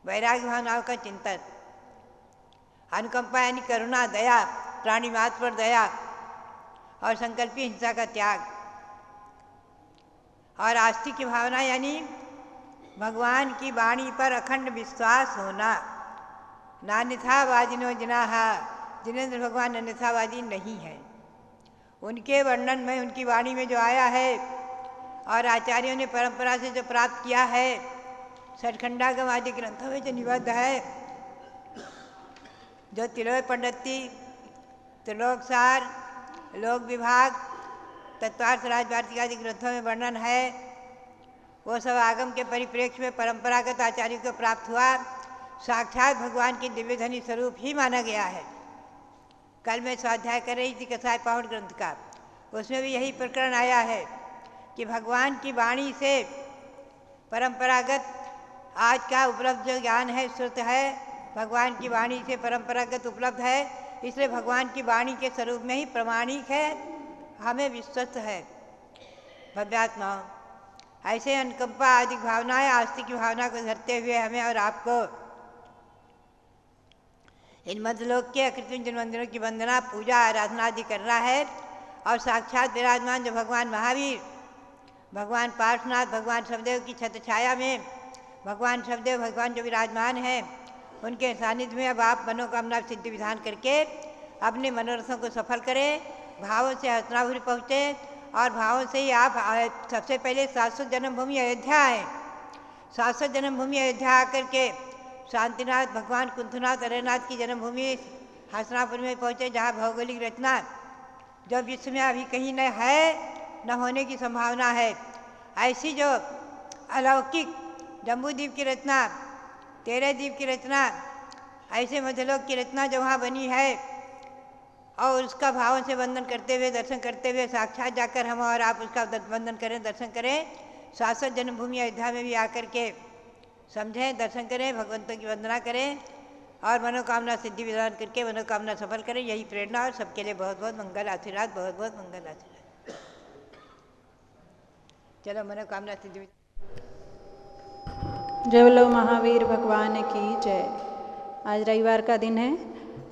वैराग्य भावनाओं का चिंतन, अनुकंपा यानी करुणा, दया, प्राणी मात्र पर दया और संकल्पीय हिंसा का त्याग, और आस्तिक की भावना यानी भगवान की वाणी पर अखंड विश्वास होना। नान्यथावादिनो जनाः, जिनेंद्र भगवान अन्यथावादी नहीं है। उनके वर्णन में, उनकी वाणी में जो आया है और आचार्यों ने परंपरा से जो प्राप्त किया है, सठखंडागम आदि ग्रंथों में जो निबद्ध है, जो तिलोक पंडिती, त्रिलोकसार, लोक विभाग, तत्वार्थ राजभारती आदि ग्रंथों में वर्णन है, वो सब आगम के परिप्रेक्ष्य में परंपरागत आचार्यों को प्राप्त हुआ, साक्षात भगवान की दिव्यधनी स्वरूप ही माना गया है। कल मैं स्वाध्याय कर रही थी कसाय पावड़ ग्रंथ का, उसमें भी यही प्रकरण आया है कि भगवान की वाणी से परंपरागत आज का उपलब्ध जो ज्ञान है, श्रुत है, भगवान की वाणी से परंपरागत उपलब्ध है, इसलिए भगवान की वाणी के स्वरूप में ही प्रमाणिक है, हमें विश्वस्त है। भव्यात्मा ऐसे अनुकंपा आदि भावनाएं आस्तिक की भावना को धरते हुए हमें और आपको इन मध्यलोक के अकृत्रिम जन मंदिरों की वंदना, पूजा, आराधना आदि करना है। और साक्षात विराजमान जो भगवान महावीर, भगवान पार्श्वनाथ, भगवान शबदेव की छत्र छाया में भगवान शबदेव, भगवान जो विराजमान हैं, उनके सानिध्य में अब आप मनोकामना सिद्धि विधान करके अपने मनोरथों को सफल करें, भावों से हस्तिनापुरी पहुँचे और भावों से ही आप सबसे पहले शाश्वत जन्मभूमि अयोध्या आए। शाश्वत जन्मभूमि अयोध्या आकर के शांतिनाथ, भगवान कुंथनाथ, अरेनाथ की जन्मभूमि हस्तिनापुर में पहुँचे, जहाँ भौगोलिक रचना जो विश्व में अभी कहीं न है न होने की संभावना है, ऐसी जो अलौकिक जम्बूद्वीप की रचना, 13 द्वीप की रचना, ऐसे मध्यलोक की रचना जो वहाँ बनी है, और उसका भावों से वंदन करते हुए, दर्शन करते हुए साक्षात जाकर हम और आप उसका वंदन करें, दर्शन करें। शाश्वत जन्मभूमि अयोध्या में भी आकर के समझें, दर्शन करें, भगवंतों की वंदना करें और मनोकामना सिद्धि विधान करके मनोकामना सफल करें। यही प्रेरणा, और सबके लिए बहुत बहुत मंगल आशीर्वाद, बहुत बहुत मंगल आशीर्वाद। चलो मनोकामना सिद्धि। जय बोलो महावीर भगवान की जय। आज रविवार का दिन है,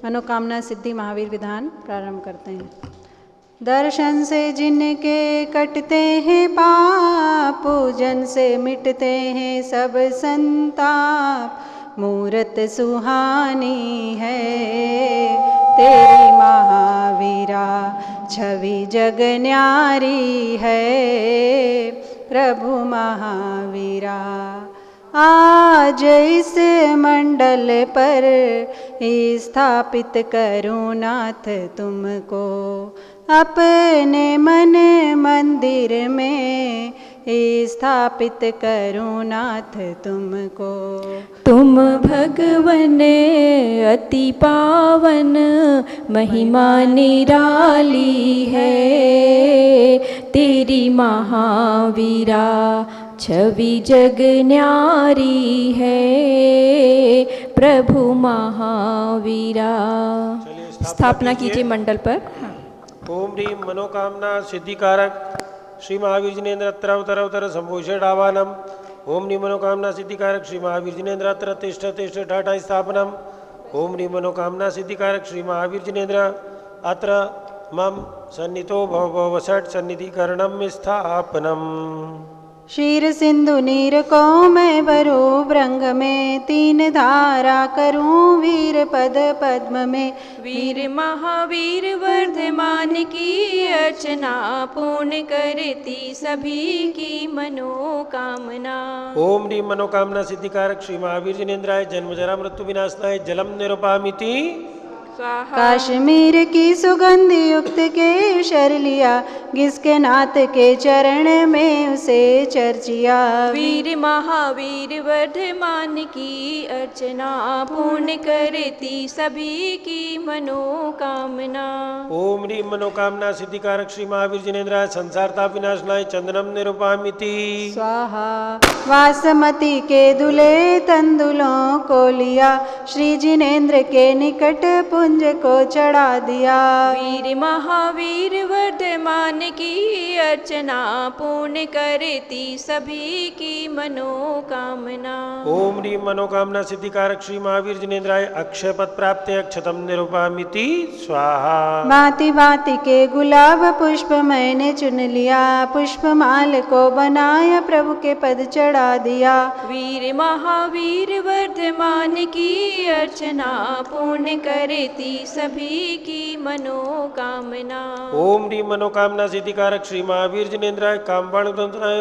मनोकामना सिद्धि महावीर विधान प्रारंभ करते हैं। दर्शन से जिनके कटते हैं पाप, पूजन से मिटते हैं सब संताप, मूरत सुहानी है तेरी महावीरा, छवि जग न्यारी है प्रभु महावीरा। आज इस मंडल पर स्थापित करूं नाथ तुमको, अपने मन मंदिर में स्थापित करूं नाथ तुमको। तुम भगवन अति पावन, महिमा निराली है। तेरी महावीरा छवि जग न्यारी है। प्रभु महावीरा। स्थापना कीजिए मंडल पर। ओम ह्रीं मनोकामना सिद्धिकारक श्री महावीर जिनेन्द्र अवतर संभूषणावानम। ओम ह्रीं मनोकामना सिद्धिकारक श्री महावीर जिनेन्द्र अत्र तिष्ठ तिष्ठ ठाठा स्थापनम। ओम ह्रीं मनोकामना सिद्धिकारक श्री महावीर जिनेन्द्र अत्र मम सन्नितो भव वसट सन्निधिकरणम स्थापनम। क्षीर सिंधु नीर को मैं भरूं भृंग में, तीन धारा करूं वीर पद पद्म में। वीर महावीर वर्धमान की अर्चना, पूर्ण करती सभी की मनोकामना। ओम ह्रीं मनोकामना सिद्धिकारक श्री महावीर जिनेन्द्राय जन्म जरा मृत्यु विनाशनाय जलम निरुपामिति स्वाहा। काश्मीर की सुगंध युक्त केशर लिया, जिसके नाथ के चरण में उसे चर्चिया। वीर महावीर वर्धमान की अर्चना, पूर्ण करती सभी की मनोकामना। ओम ह्रीं मनोकामना सिद्धिकारक श्री महावीर जिनेन्द्राय संसार ताप विनाशनाय चंदनम निरुपामिति स्वाहा। वासमती के दुले तंदुलों को लिया, श्री जिनेन्द्र के निकट पुंज को चढ़ा दिया। वीर महावीर वर्धमान की अर्चना, पूर्ण करती सभी की मनोकामना। ओम ह्रीं मनोकामना सिद्धिकारक श्री महावीर जिनेन्द्राय अक्षय पद प्राप्त अक्षतम निरुपामिति स्वाहा। भांति भांति के गुलाब पुष्प मैंने चुन लिया, पुष्पमाल को बनाया प्रभु के पद चढ़ा दिया। वीर महावीर वर्धमान की अर्चना, पूर्ण करती सभी की मनोकामना। ओम ह्रीं मनोकामना सिद्धिकारक श्री महावीर जिनेन्द्राय कामबाण तंत्राय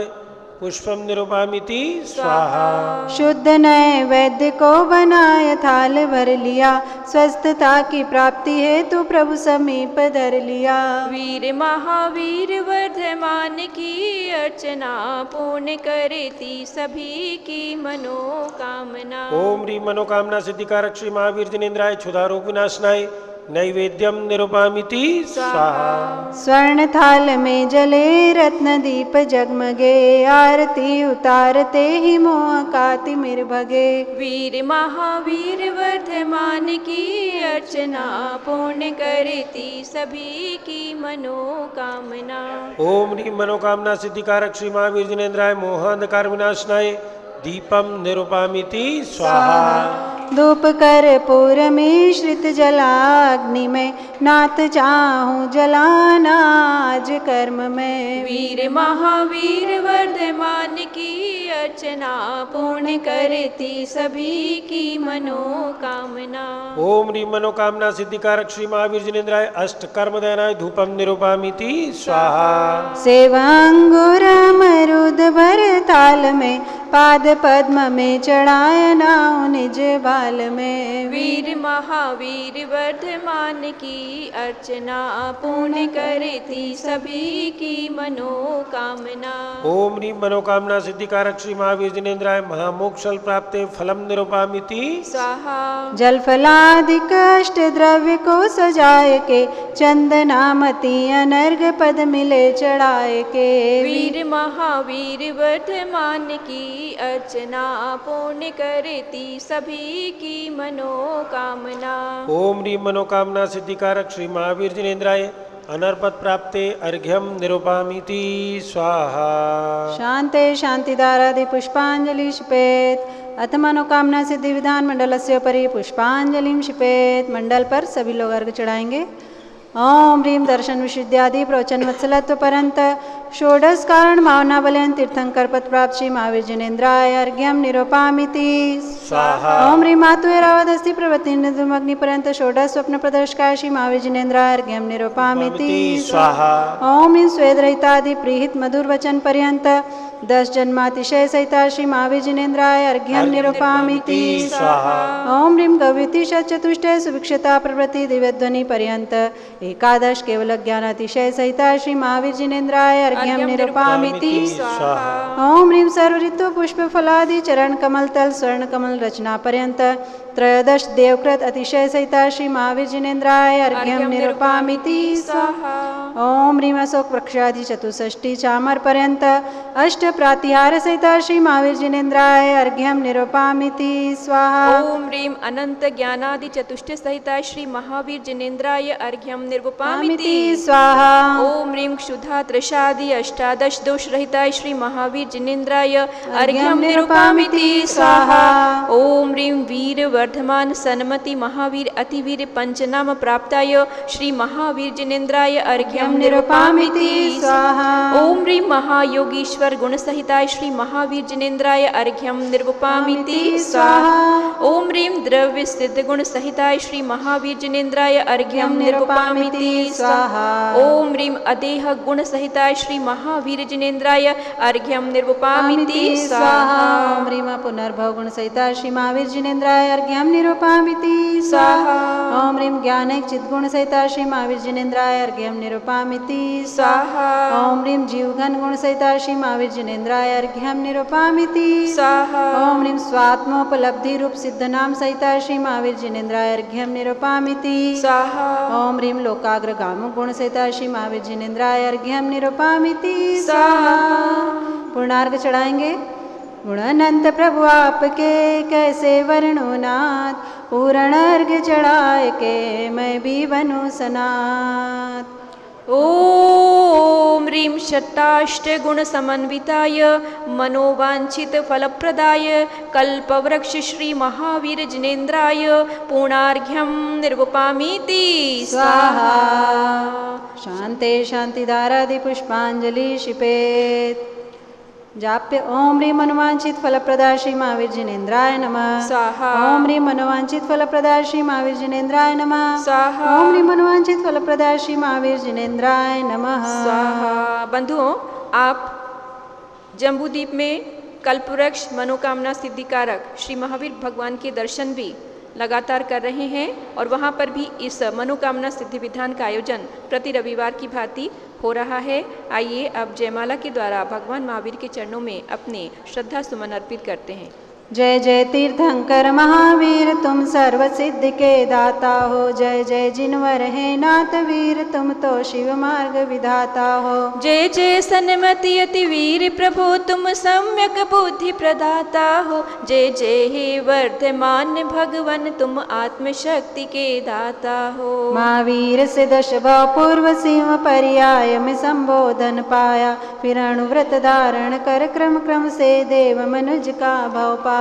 पुष्पम निरुपामिति स्वाहा। शुद्ध नए वैद्य को बनाया थाल भर लिया, स्वस्थता की प्राप्ति है तो प्रभु समीप धर लिया। वीर महावीर वर्धमान की अर्चना, पूर्ण करती सभी की मनोकामना। ओम ह्रीं मनोकामना सिद्धिकारक श्री महावीर जिनेन्द्राय क्षुधारोग विनाशनाय नैवेद्यम निरुपामिति स्वाहा। स्वर्ण थाल में जले रत्न दीप जगमगे, आरती उतारते ही मोह का तिमिर भगे। वीर महावीर वर्धमान की अर्चना, पूर्ण करती सभी की मनोकामना। ओम ह्रीं मनोकामना सिद्धिकारक श्री महावीर जिनेन्द्राय मोहांधकार विनाशनाय दीपम निरुपामिति स्वाहा। धूप कर पूर मिश्रित जलाग्नि में, नाथ चाहूं जलाना आज कर्म में। वीर महावीर वर्धमान की अर्चना, पूर्ण करती सभी की मनोकामना। ओम ह्रीं मनोकामना सिद्धिकारक श्री महावीर जिनेन्द्राय अष्ट कर्म दयनाय धूपम निरुपामिति स्वाहा। सेवांगुर मरुद भर ताल में, पाद पद्म में चढ़ाया नाउ निज बाल में। वीर महावीर वर्धमान की अर्चना, पूर्ण करती सभी की मनोकामना। ओम ह्रीं मनोकामना सिद्धिकारक श्री महावीर जिनेन्द्राय महामोक्षल प्राप्ते फलम निरुपामिति स्वाहा। जल फलादिक अष्ट द्रव्य को सजाए के, चंदनामती अनर्घ पद मिले चढ़ाए के। वीर महावीर वर्धमान की अर्चना, पूर्ण करती सभी की मनोकामना। ओम ह्रीं मनोकामना सिद्धिकारक श्री महावीर जिनेन्द्राय अनर्पद प्राप्ते अर्घ्यम निरुपामिति स्वाहा। शांते शांतिदारादि पुष्पांजलि क्षिपेत। अथ मनोकामना सिद्धि विधान मंडलस्य उपरि पुष्पांजलिं क्षिपेत। मंडल पर सभी लोग अर्घ्य चढ़ाएंगे। ओम ह्रीं दर्शन विशुद्ध्यादि प्रवचन वत्सलत्व परंत षोडश कारण मावना बलेन तीर्थंकर पद प्राप्त श्री महावीर जिनेन्द्राय अर्घ्यम निरूपामिति स्वाहा ओम ह्रीं मातु एरावदस्ति प्रवृत्ति निधुमग्नि पर्यंत षोडश स्वप्न प्रदर्शकाय श्री महावीर जिनेन्द्राय अर्घ्यम निरूपामिति स्वाहा ओम ह्रीं स्वेदरहितादि प्रीहित मधुर वचन पर्यंत 10 जन्मातिशय सहिता श्री महावीर जिनेन्द्राय अर्घ्यम निरूपामिति स्वाहा ओम ह्रीं गौवीति चतुष्टय सुभिक्षता प्रवृत्ति दिव्यध्वनि पर्यंत एकादश केवल ज्ञानातिशय सहिता श्री महावीर जिनेन्द्राय अर्घ्यम निरूपामिति स्वाहा ओम ह्रीं सर्व ऋतु पुष्प फलादि चरण कमल तल स्वर्ण कमल रचना पर्यंत त्रयोदश देवकृत अतिशय सहिता श्री महावीर जिनेन्द्राय अर्घ्यम निरूपामिति स्वाहा ओम ह्रीं अशोक वृक्षादि चतुष्षष्टि चामर पर्यंत अष्ट प्रातिहार सहिता श्री महावीर जिनेन्द्राय अर्घ्यम निरूपामिति स्वाहा ओम ह्रीं अनंत ज्ञानादि चतुष्ट सहिता श्री महावीर जिनेन्द्राय अर्घ्यम निरूपामिति स्वाहा ओम ह्रीं क्षुधा तृषादि अष्टादश दोष रहिता श्री महावीर जिनेन्द्राय अर्घ्यम निरूपामिति स्वाहा ओम ह्रीं वीर वर्धमान सन्मति महावीर अतिवीर पंचनाम प्राप्ताय श्री महावीर जिनेन्द्राय अर्घ्यम निरूपामिति स्वाहा ओम ह्रीं महायोगीश्वर गुण सहिताय श्री महावीर जिनेन्द्राय अर्घ्यम निरूपामिति स्वाहा ओम ह्रीं द्रव्य सिद्ध गुण सहिताय श्री महावीर जिनेन्द्राय अर्घ्यम निरूपामिति स्वाहा ओम ह्रीं अदेह गुण सहिताय श्री महावीर जिनेन्द्राय अर्घ्यम निरूपामिति स्वाहा ओम ह्रीं पुनर्भव गुण सहिता श्री महावीर जिनेन्द्राय अर्घ्यम निरूपामिति स्वाहा ओम ह्रीं ज्ञानैक चिद्गुण सहिता श्री महावीर जिनेन्द्राय अर्घ्यम निरूपामिति स्वाहा ओम ह्रीं जीवघन गुण सहिता श्री महावीर जिनेन्द्राय अर्घ्यम निरूपामिति स्वाहा ओम ह्रीं स्वात्मोपलब्धि रूप सिद्ध नाम सहिता श्री महावीर जिनेन्द्राय अर्घ्यम निरूपामिति स्वाहा ओम ह्रीं लोकाग्र गामु गुण सहिता श्री महावीर जिनेन्द्राय अर्घ्यम निरूपामिति स्वाहा पूर्णार्घ चढ़ाएंगे। गुण अनंत प्रभु आपके कैसे वर्णो नाथ, पूर्ण अर्घ चढ़ाए के मैं भी बनूं सनाथ। ओम ह्रीं शताष्ट गुण समन्विताय मनोवांछित फलप्रदाय कल्पवृक्ष श्री महावीर जिनेन्द्राय पूर्णार्घ्यम निरूपामिति स्वाहा। शांते शांतिधारादि पुष्पांजलि शिपेत। जाप्य ओम ह्रीं मनोवांछित फलप्रदाय श्री महावीर जिनेन्द्राय नमः स्वाहा। ओम ह्रीं मनोवांछित फलप्रदाय श्री महावीर जिनेन्द्राय नमः स्वाहा। ओम ह्रीं मनोवांछित फलप्रदाय श्री महावीर जिनेन्द्राय नमः स्वाहा। बंधुओं, आप जम्बूद्वीप में कल्पवृक्ष मनोकामना सिद्धिकारक श्री महावीर भगवान के दर्शन भी लगातार कर रहे हैं और वहाँ पर भी इस मनोकामना सिद्धि विधान का आयोजन प्रति रविवार की भांति हो रहा है। आइए अब जयमाला के द्वारा भगवान महावीर के चरणों में अपने श्रद्धा सुमन अर्पित करते हैं। जय जय तीर्थंकर महावीर तुम सर्व सिद्धि के दाता हो। जय जय जिनवर है नाथ वीर तुम तो शिव मार्ग विधाता हो। जय जय सन्मति अति वीर प्रभु तुम सम्यक बुद्धि प्रदाता हो। जय जय हे वर्धमान भगवन तुम आत्मशक्ति के दाता हो। महावीर से 10 भाव पूर्व सिंह पर्याय में संबोधन पाया, फिर अणुव्रत धारण कर क्रम क्रम से देव मनुज का भाव पाया।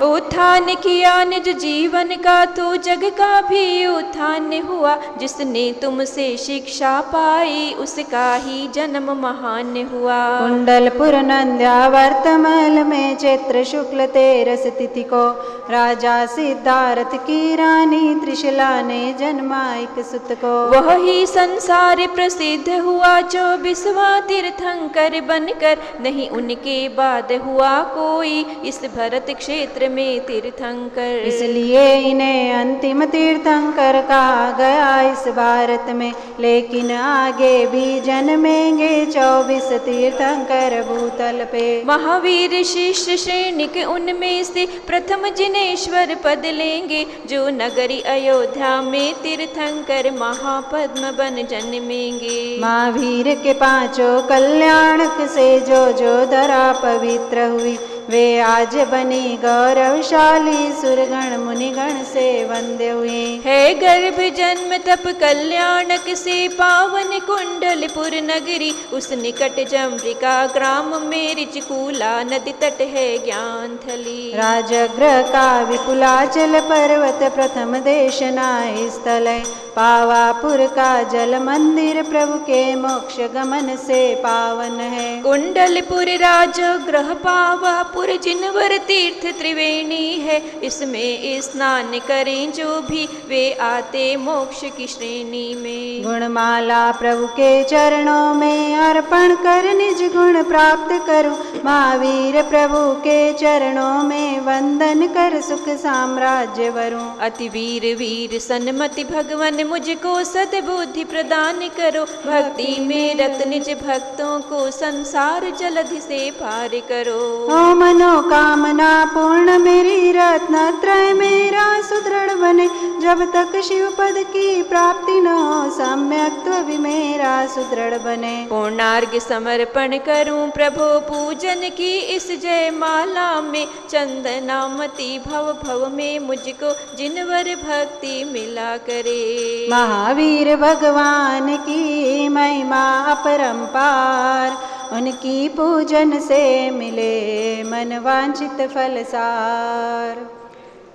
उत्थान किया निज जीवन का तो जग का भी उत्थान हुआ। जिसने तुमसे शिक्षा पाई उसका ही जन्म महान हुआ। कुंडलपुर नंद्या वर्तमल में चैत्र शुक्ल 13 तिथि को राजा सिद्धार्थ की रानी त्रिशला ने जन्मायिक सुत को। वह ही संसार प्रसिद्ध हुआ 24वां तीर्थंकर बनकर, नहीं उनके बाद हुआ कोई इस भरत क्षेत्र में तीर्थंकर। इसलिए इन्हें अंतिम तीर्थंकर कहा गया इस भारत में, लेकिन आगे भी जन्मेंगे 24 तीर्थंकर भूतल पे। महावीर शिष्य श्रेणी के उनमें से प्रथम जिनेश्वर पद लेंगे, जो नगरी अयोध्या में तीर्थंकर महापद्म बन जन्मेंगे। महावीर के 5 कल्याणक से जो जो धरा पवित्र हुई, वे आज बनी गौरवशाली सुरगण मुनिगण से वंद्य हुए। है गर्भ जन्म तप कल्याणक से पावन कुंडलपुर नगरी, उस निकट जम्रिका ग्राम में रिचकूला नदी तट है ज्ञान थली। राजगृह का विपुलाचल पर्वत प्रथम देशनाय स्थल है, पावापुर का जल मंदिर प्रभु के मोक्ष गमन से पावन है। कुंडलपुर राजगृह पावापुर जिनवर तीर्थ त्रिवेणी है, इसमें स्नान करें जो भी वे आते मोक्ष की श्रेणी में। गुणमाला प्रभु के चरणों में अर्पण कर निज गुण प्राप्त करूं, महावीर प्रभु के चरणों में वंदन कर सुख साम्राज्य वरूं। अति वीर वीर सन्मति भगवन मुझको सद्बुद्धि प्रदान करो, भक्ति में रत निज भक्तों को संसार जलधि से पार करो। ओ मनोकामना पूर्ण मेरी रत्नत्रय मेरा सुदृढ़ बने, जब तक शिव पद की प्राप्ति न हो सम्यक्त्व भी मेरा सुदृढ़ बने। पूर्णार्घ्य समर्पण करूं प्रभु पूजन की इस जय माला में, चंदनामती भव भव में मुझको जिनवर भक्ति मिला करे। महावीर भगवान की महिमा अपरंपार, उनकी पूजन से मिले मन वांछित फल सार।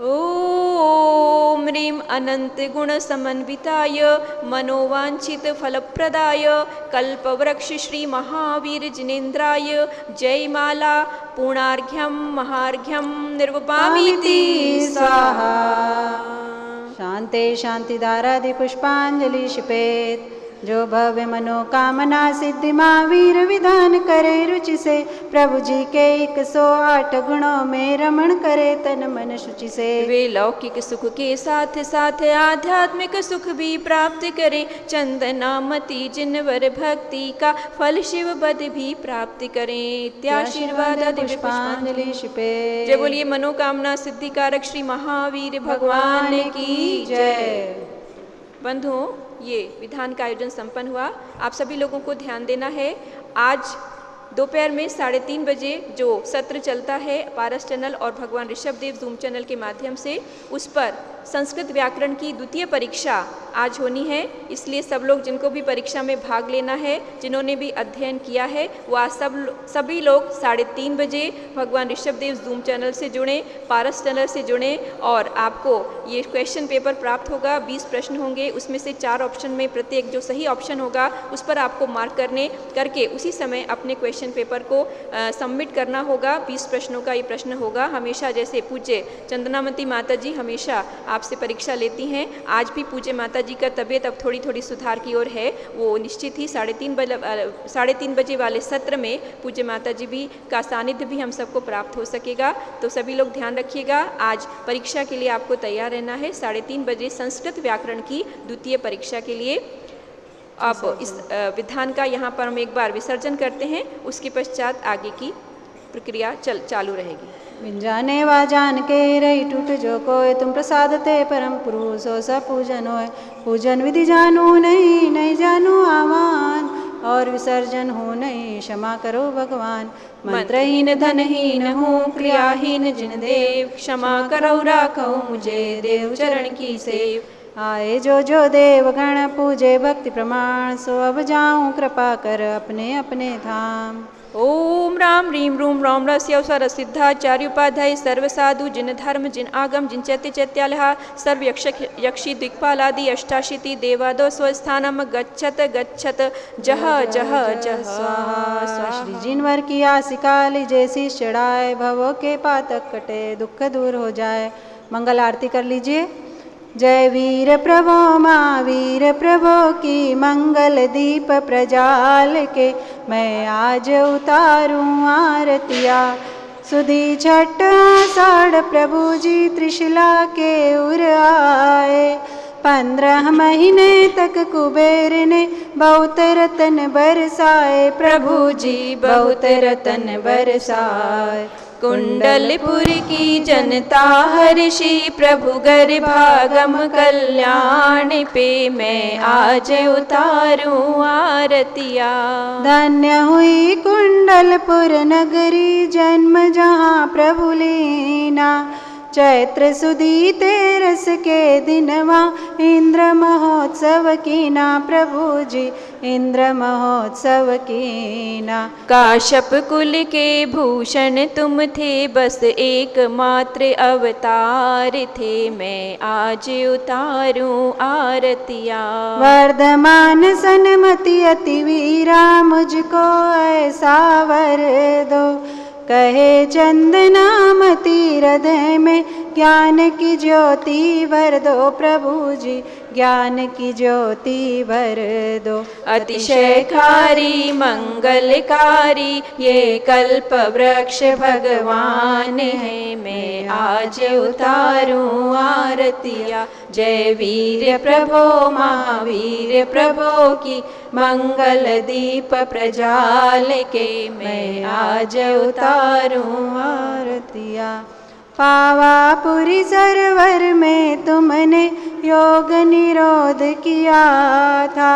ओम ह्रीं अनंत गुण समन्विताय मनोवांछित फलप्रदाय कल्पवृक्ष श्री महावीर जिनेन्द्राय जय माला पूर्णार्घ्यम महार्घ्यम निर्वपामीति स्वाहा। शांते शांतिदारादि पुष्पांजलि क्षिपेत, जो भव्य मनोकामना सिद्धि महावीर विधान करे रुचि से, प्रभु जी के 108 गुणों में रमण करे तन मन शुचि से। वे लौकिक सुख के साथ साथ आध्यात्मिक सुख भी प्राप्त करे, चंदनामती जिनवर भक्ति का फल शिव बद भी प्राप्त करें। इत्याशीर्वाद पुष्पांजलि क्षिपेत। जय बोलिए मनोकामना सिद्धिकारक श्री महावीर भगवान की जय। बंधुओं, ये विधान का आयोजन संपन्न हुआ। आप सभी लोगों को ध्यान देना है, आज दोपहर में 3:30 बजे जो सत्र चलता है पारस चैनल और भगवान ऋषभदेव जूम चैनल के माध्यम से, उस पर संस्कृत व्याकरण की द्वितीय परीक्षा आज होनी है। इसलिए सब लोग जिनको भी परीक्षा में भाग लेना है, जिन्होंने भी अध्ययन किया है, वो आज सभी लोग 3:30 बजे भगवान ऋषभदेव जूम चैनल से जुड़ें, पारस चैनल से जुड़ें और आपको ये क्वेश्चन पेपर प्राप्त होगा। 20 प्रश्न होंगे, उसमें से 4 ऑप्शन में प्रत्येक जो सही ऑप्शन होगा उस पर आपको मार्क करके उसी समय अपने क्वेश्चन पेपर को सबमिट करना होगा। 20 प्रश्नों का ये प्रश्न होगा। हमेशा जैसे पूज्य चंदनामती माता जी हमेशा आपसे परीक्षा लेती हैं, आज भी पूज्य माता जी का तबीयत अब थोड़ी सुधार की ओर है। वो निश्चित ही 3:30 बजे वाले सत्र में पूज्य माता जी भी का सानिध्य भी हम सबको प्राप्त हो सकेगा। तो सभी लोग ध्यान रखिएगा, आज परीक्षा के लिए आपको तैयार रहना है। 3:30 बजे संस्कृत व्याकरण की द्वितीय परीक्षा के लिए। अब इस विधान का यहाँ पर हम एक बार विसर्जन करते हैं, उसके पश्चात आगे की प्रक्रिया चालू रहेगी। विंजाने वा जान के रही टूट जो कोय, तुम प्रसादते परम पुरुषो स पूजन होय। पूजन विधि जानू नहीं जानू आवान, और विसर्जन हो नहीं क्षमा करो भगवान। मंत्रहीन धनहीन हूँ क्रियाहीन जिन देव, क्षमा करो राखो मुझे देव चरण की सेव। आए जो देव गण पूजे भक्ति प्रमाण, सो अब जाऊं कृपा कर अपने अपने धाम। ओम राम रीम रूम राम रस्यवसर सिद्धाचार्य उपाध्याय सर्व साधु जिन धर्म जिन आगम जिन चैत्य चैत्यालहा सर्व यक्षी दिक्पालादि अष्टाशीति देवादो स्वस्थानम गच्छत जह स्वाहा। श्री जिनवर की आसिकाली जैसी चढ़ाए, भवों के पातक कटे दुख दूर हो जाए। मंगल आरती कर लीजिए। जय वीर प्रभो महावीर प्रभो की मंगल दीप प्रजाल के, मैं आज उतारूं आरतिया। सुधी छठ आषाढ़ प्रभु जी त्रिशला के उर आए, 15 महीने तक कुबेर ने बहुत रतन बरसाए, प्रभु जी बहुत रतन बरसाए। कुंडलपुर की जनता हर्षी प्रभु गर्भागम कल्याण पे मैं आज उतारूं आरतिया। धन्य हुई कुंडलपुर नगरी जन्म जहाँ प्रभु लीना। चैत्र सुदी तेरस के दिनवा इंद्र महोत्सव कीना प्रभु जी इंद्र महोत्सव कीना। काश्यप कुल के भूषण तुम थे बस एकमात्र अवतार थे मैं आज उतारूं आरतिया। वर्धमान सन्मति अति वीरा मुझको ऐसा वर दो। कहे चंदनामती हृदय में ज्ञान की ज्योति भर दो प्रभु जी ज्ञान की ज्योति भर दो। अतिशयकारी मंगलकारी ये कल्प वृक्ष भगवान है मैं आज उतारूं आरतिया। जय वीर प्रभो महावीर प्रभो की मंगल दीप प्रजाल के मैं आज उतारूं आरतिया। पावापुरी सरोवर में तुमने योग निरोध किया था।